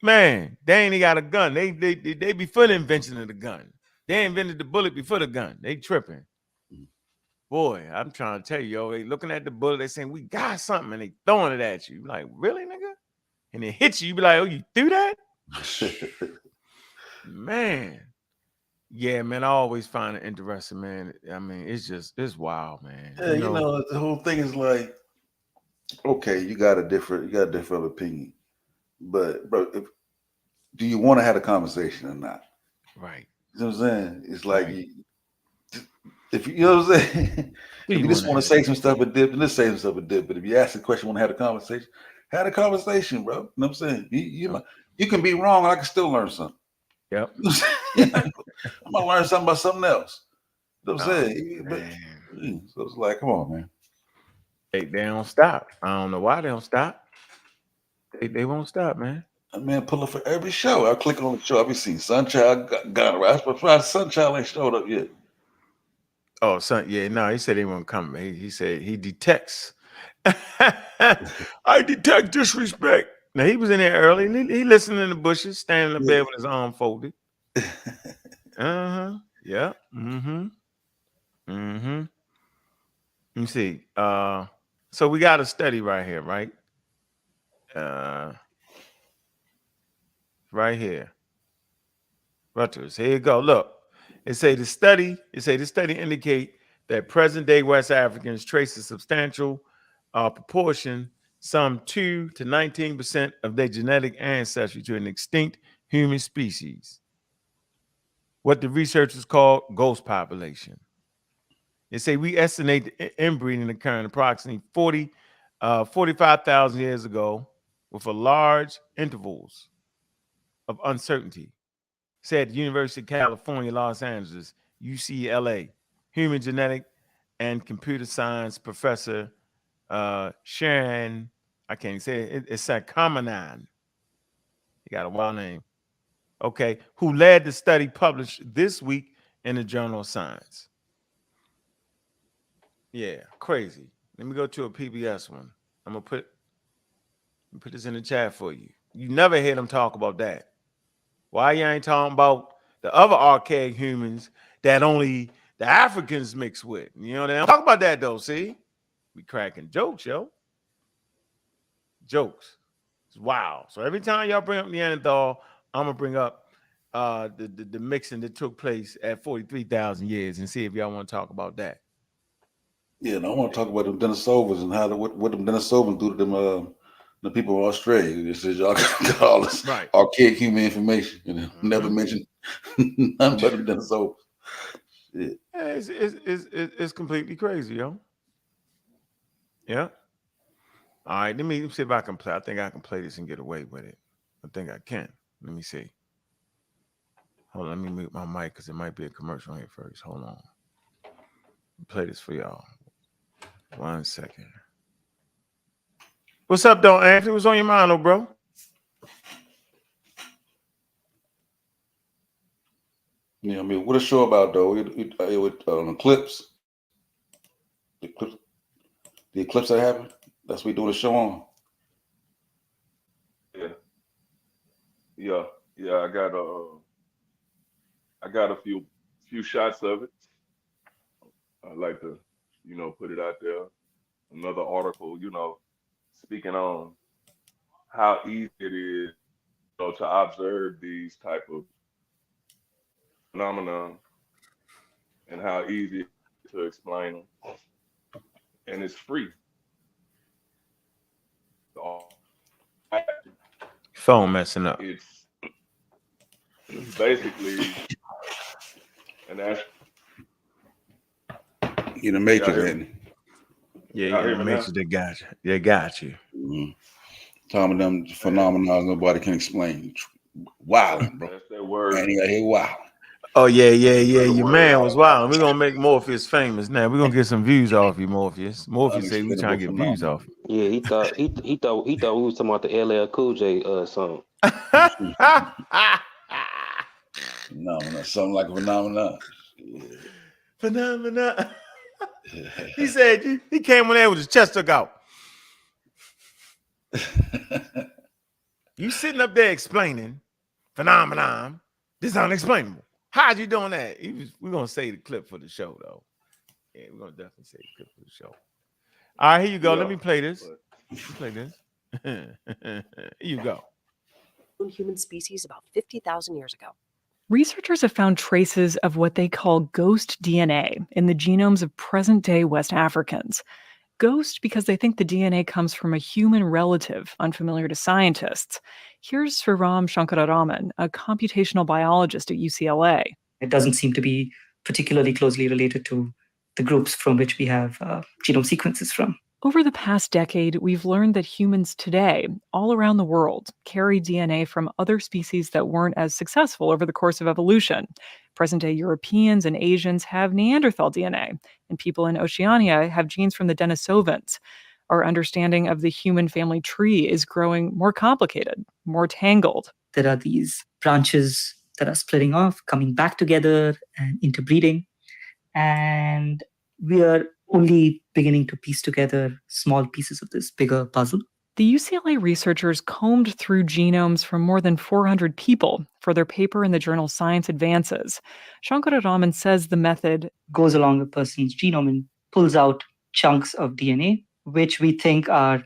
Man, they ain't got a gun. They before the invention of the gun. They invented the bullet before the gun. They tripping. Boy, I'm trying to tell you, yo, they looking at the bullet, they saying, we got something, and they throwing it at you. Like, really, nigga? And it hits you, you be like, oh, you threw that? Man. Yeah, man, I always find it interesting, man. I mean, it's wild, man. Yeah, you know, the whole thing is like, okay, you got a different opinion. But bro, do you want to have a conversation or not? Right. You know what I'm saying? It's like if you know what I'm saying, if you just want to say some stuff a dip, then let's say some stuff a dip. But if you ask the question, want to have a conversation, have a conversation, bro. You know what I'm saying? You can be wrong, and I can still learn something. Yep. I'm gonna learn something about something else. You know what I'm saying? But, so it's like, come on, man. They don't stop. I don't know why they don't stop. They won't stop, man. Man, pull up for every show. I click on the show. I be seeing Sunchild got around. I'm surprised Sunchild ain't showed up yet. Oh, son, yeah, no, he said he won't come. He said he detects. I detect disrespect. Now he was in there early. He listened in the bushes, standing in the bed with his arm folded. Yeah. Let me see. So we got a study right here, right? Right here. Rutgers. Here you go. Look. It say the study indicate that present day West Africans trace a substantial proportion, some 2 to 19% of their genetic ancestry to an extinct human species. What the researchers call ghost population. They say we estimate the inbreeding occurring approximately 45,000 years ago with a large intervals of uncertainty, said the University of California, Los Angeles, UCLA, human genetic and computer science professor Sharon, I can't say it, it's Sakamanan. He got a wild name. Okay, who led the study published this week in the Journal of Science. Yeah, crazy. Let me go to a PBS one. I'm gonna put this in the chat for you. You never hear them talk about that. Why you ain't talking about the other archaic humans that only the Africans mix with? You know, they don't talk about that though. See, we cracking jokes, yo. Jokes. It's wild. So every time y'all bring up Neanderthal, I'm gonna bring up the mixing that took place at 43,000 years and see if y'all want to talk about that. Yeah, and I want to talk about them Denisovans and what them Denisovans do to them the people of Australia. It says y'all got all this archaic human information and never mentioned nothing but them Denisovans. Yeah. It's completely crazy, yo. Yeah. All right, let me see if I can play. I think I can play this and get away with it. I think I can. Let me see. Hold on, let me mute my mic because it might be a commercial here first. Hold on. Play this for y'all. 1 second. What's up, though, Anthony? What's on your mind, though, bro? Yeah, I mean, what a show about though? It eclipse, the eclipse that happened. That's what we doing a show on. Yeah. I got a few shots of it. I'd like to, put it out there. Another article, speaking on how easy it is, to observe these type of phenomena and how easy it is to explain them. And it's free. Phone messing up. It's basically an You the matrix, ain't Yeah, you the matrix. They got you. They got you. Mm-hmm. Talking about them phenomena nobody can explain. Wilding, bro. That's that word. And he wild. Oh, yeah. Your man was wild. We're going to make Morpheus famous now. We're going to get some views off you, Morpheus. Morpheus say we trying to get views off you. Yeah, he thought we was talking about the LL Cool J song. Phenomena, something like a phenomena. Yeah. Phenomena. He said he came in there with his chest stuck out. You sitting up there explaining phenomenon. This is unexplainable. How'd you doing that? We're gonna say the clip for the show, though. Yeah, we're gonna definitely say the clip for the show. All right, here you go. Let me play this. Here you go. Human species about 50,000 years ago. Researchers have found traces of what they call ghost DNA in the genomes of present-day West Africans. Ghost because they think the DNA comes from a human relative unfamiliar to scientists. Here's Sriram Shankararaman, a computational biologist at UCLA. It doesn't seem to be particularly closely related to the groups from which we have genome sequences from. Over the past decade, we've learned that humans today, all around the world, carry DNA from other species that weren't as successful over the course of evolution. Present-day Europeans and Asians have Neanderthal DNA, and people in Oceania have genes from the Denisovans. Our understanding of the human family tree is growing more complicated, more tangled. There are these branches that are splitting off, coming back together and interbreeding. And we are only beginning to piece together small pieces of this bigger puzzle. The UCLA researchers combed through genomes from more than 400 people for their paper in the journal Science Advances. Shankararaman says the method goes along a person's genome and pulls out chunks of DNA, which we think are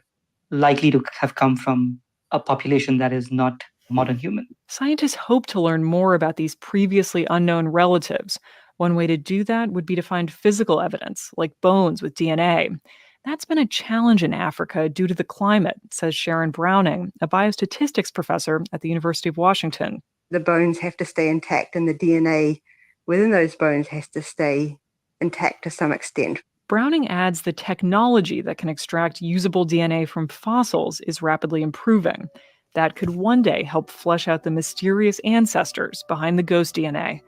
likely to have come from a population that is not modern human. Scientists hope to learn more about these previously unknown relatives. One way to do that would be to find physical evidence, like bones with DNA. That's been a challenge in Africa due to the climate, says Sharon Browning, a biostatistics professor at the University of Washington. The bones have to stay intact, and the DNA within those bones has to stay intact to some extent. Browning adds the technology that can extract usable DNA from fossils is rapidly improving. That could one day help flesh out the mysterious ancestors behind the ghost DNA.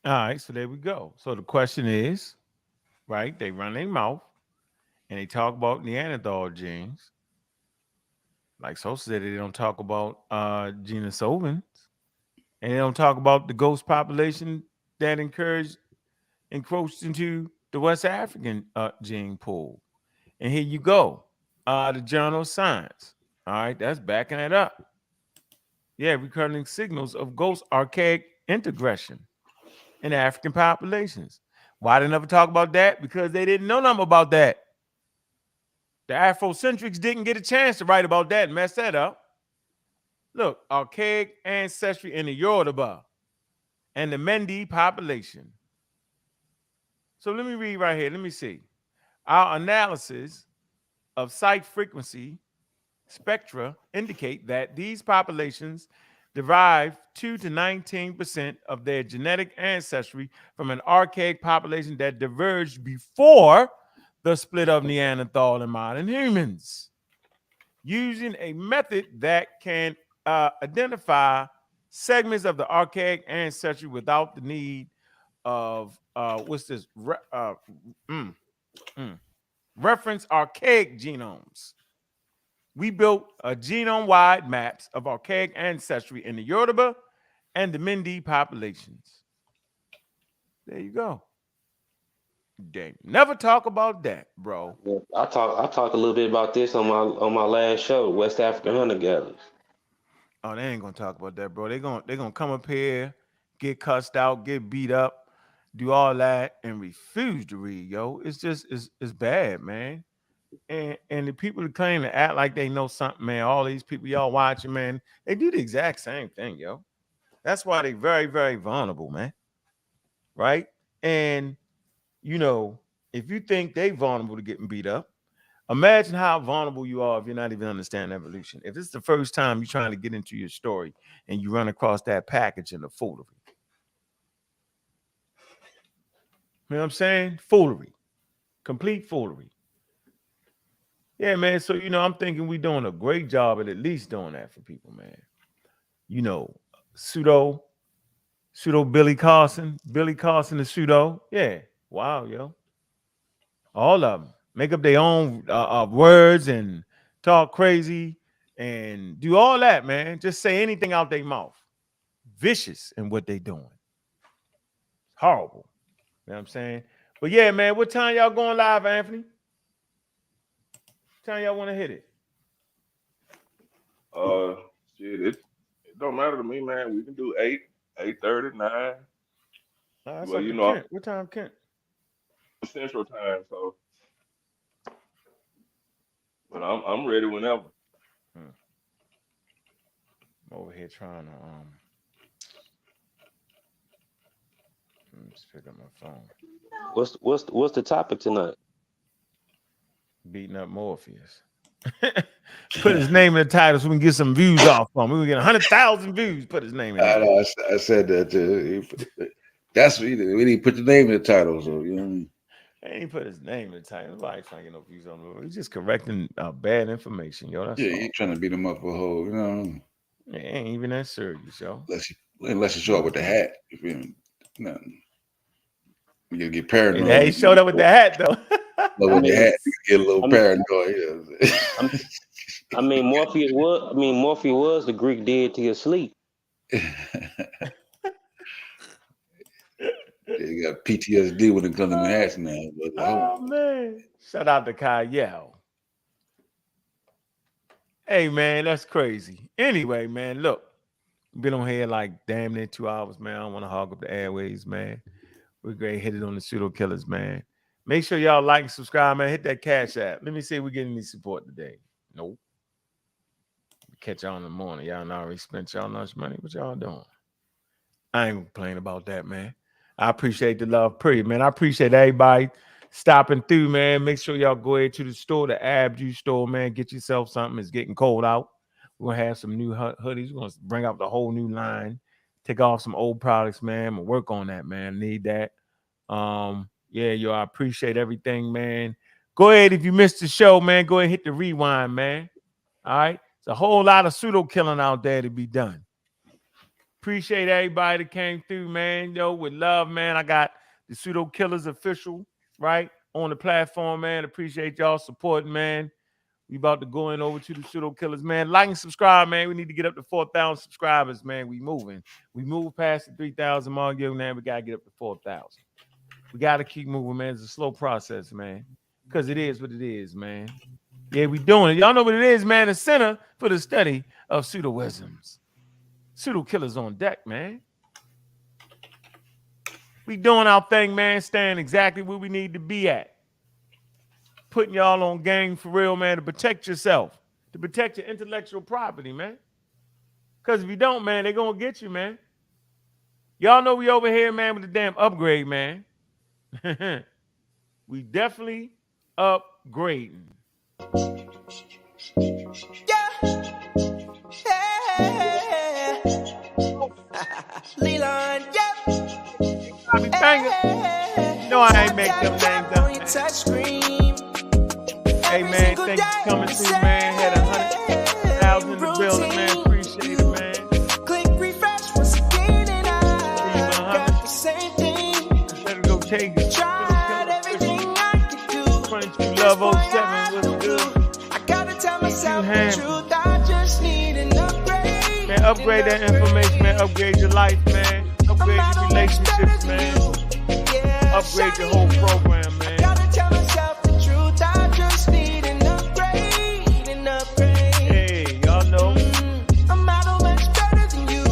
All right, so there we go. So the question is, right, they run their mouth and they talk about Neanderthal genes. Like Sosa said, they don't talk about Denisovans. And they don't talk about the ghost population that encroached into the West African gene pool. And here you go. The journal Science. All right, that's backing it up. Yeah, recurring signals of ghost archaic integration in African populations. Why they never talk about that? Because they didn't know nothing about that. The Afrocentrics didn't get a chance to write about that and mess that up. Look, archaic ancestry in the Yoruba and the Mendi population. So let me read right here. Let me see. Our analysis of site frequency spectra indicate that these populations derive 2 to 19% of their genetic ancestry from an archaic population that diverged before the split of Neanderthal and modern humans. Using a method that can identify segments of the archaic ancestry without the need of what's this? Reference archaic genomes. We built a genome-wide maps of archaic ancestry in the Yoruba and the Mindi populations. There you go. They never talk about that, bro. I talk a little bit about this on my last show, West African hunter gatherers. Oh, they ain't gonna talk about that, bro. They gonna come up here, get cussed out, get beat up, do all that, and refuse to read, yo. It's just it's bad, man. And the people that claim to act like they know something, man, all these people y'all watching, man, they do the exact same thing, yo. That's why they very, very vulnerable, man. Right? And you know, if you think they vulnerable to getting beat up, imagine how vulnerable you are if you're not even understanding evolution. If it's the first time you're trying to get into your story and you run across that package in the foolery. You know what I'm saying? Foolery. Complete foolery. Yeah, man. So, you know, I'm thinking we're doing a great job at least doing that for people, man. You know, pseudo Billy Carson the pseudo. Yeah. Wow, yo. All of them make up their own words and talk crazy and do all that, man. Just say anything out their mouth. Vicious in what they doing. Horrible. You know what I'm saying? But yeah, man, what time y'all going live, Anthony? What time y'all want to hit it? Shit, it don't matter to me, man. We can do 8:30, 9. Well, you know, Kent. What time, Kent? Central Time, so. But I'm ready whenever. I'm over here trying to let me just pick up my phone. What's the topic tonight? Beating up Morpheus. Put his name in the title so we can get some views off from him. We can get 100,000 views. Put his name in. I said that too. That's we didn't put the name in the title, so you know what I mean. I ain't put his name in the title. Nobody's trying to get no views on him. He's just correcting bad information, yo. That's all. You ain't trying to beat him up for a whole, you know. It ain't even that serious, yo. Unless you show up with the hat. You feel me? Nothing. You gotta get paranoid. Yeah, he showed up with the hat though. With the hat, you get a little paranoid. I mean, Morpheus was the Greek deity of sleep. You got PTSD when it comes to Manhattan now. Oh man! Shout out to Kyle. Hey man, that's crazy. Anyway, man, look, been on here like damn near 2 hours, man. I don't want to hog up the airways, man. We're great. Hit it on the pseudo killers, man. Make sure y'all like and subscribe, man. Hit that Cash App. Let me see if we get any support today. Nope. Catch y'all in the morning. Y'all already spent y'all lunch money. What y'all doing? I ain't complaining about that, man. I appreciate the love, period, man. I appreciate everybody stopping through, man. Make sure y'all go ahead to the store, the Ab Juice store, man. Get yourself something. It's getting cold out. We're going to have some new hoodies. We're going to bring out the whole new line. Take off some old products, man. We'll work on that, man. Need that. Yeah, yo, I appreciate everything, man. Go ahead. If you missed the show, man, go ahead and hit the rewind, man. All right. It's a whole lot of pseudo killing out there to be done. Appreciate everybody that came through, man. Yo, with love, man. I got the Pseudo Killers official, right, on the platform, man. Appreciate y'all supporting, man. We about to go in over to the Pseudo Killers, man. Like and subscribe, man. We need to get up to 4,000 subscribers, man. We moving. We moved past the 3,000 mark, yo, man. We got to get up to 4,000. We got to keep moving, man. It's a slow process, man, because it is what it is, man. Yeah, we doing it. Y'all know what it is, man. The Center for the Study of Pseudoisms. Pseudo Killers on deck, man. We doing our thing, man. Staying exactly where we need to be at. Putting y'all on game for real, man, to protect yourself, to protect your intellectual property, man. Because if you don't, man, they're going to get you, man. Y'all know we over here, man, with the damn upgrade, man. We definitely upgrading. Leland, Bobby Banger. No, I ain't make them names up, man. Hey, man, thanks for coming through, man. Had 100,000 in the building, man. Appreciate it, man. Click refresh once again, and I got the same thing. Tager. Tried everything I could do. 22 Love 07, what's good? I gotta tell myself the truth. I just need an upgrade. Man, upgrade that information, man. Upgrade your life, man. Upgrade your relationships, man. Upgrade your whole program, man. Gotta tell myself the truth. I just need an upgrade, an upgrade. Hey, y'all know. I'm out much better than you.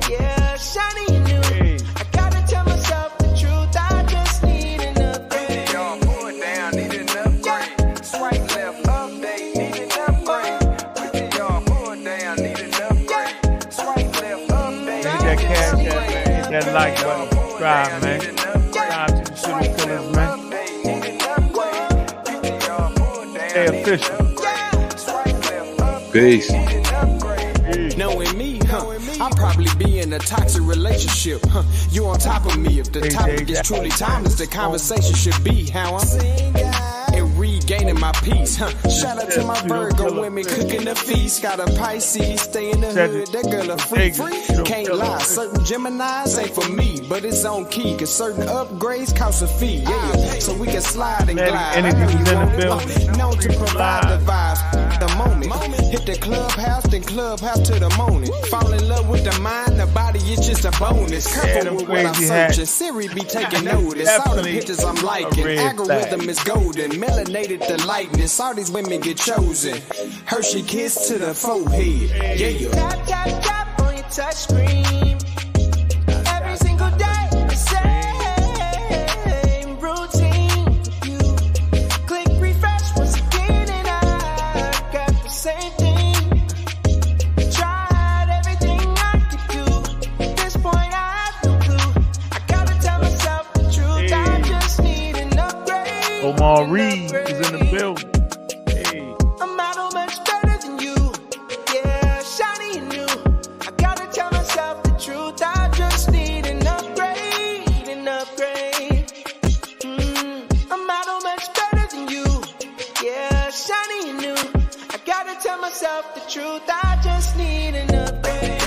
Yeah, shiny and new. Hey. I gotta tell myself the truth. I just need an upgrade. Y'all pull it down, need an upgrade. Swipe left, update, need an upgrade. Y'all pull it down, need an upgrade. Swipe left, update. Hit that cash app, man. Hit that like button. Subscribe, man. Subscribe to the City Killers, man. Stay official. Peace. Knowing me, I'll probably be in a toxic relationship. You on top of me. If the topic is truly timeless, the conversation should be how I'm and regaining my peace. Shout out to my Virgo women cooking the feast. Got a Pisces, stay in the hood. That girl a free. Can't lie, certain Geminis ain't for me, but it's on key. Cause certain upgrades cost a fee. Yeah, so we can slide and glide. Energy was in the building. Known to provide the vibes, the moment. Hit the clubhouse, then clubhouse to the morning. Fall in love with the mind, the body is just a bonus. Careful with what I'm searching. Siri be taking notice. All the pictures I'm liking. Algorithm is golden. Melanated the lightness. All these women get chosen. Hershey kiss to the forehead. Yeah. Tap, tap, tap on your touch screen. Every single day, the same routine. You click refresh once again, and I got the same thing. Tried everything I could do. At this point, I have no clue. I gotta tell myself the truth. I just need an upgrade. Omar Reed is in the building. Hey. I'm out much better than you. Yeah, shiny and new. I gotta tell myself the truth. I just need an upgrade, an upgrade. I'm out much better than you. Yeah, shiny and new. I gotta tell myself the truth. I just need an upgrade.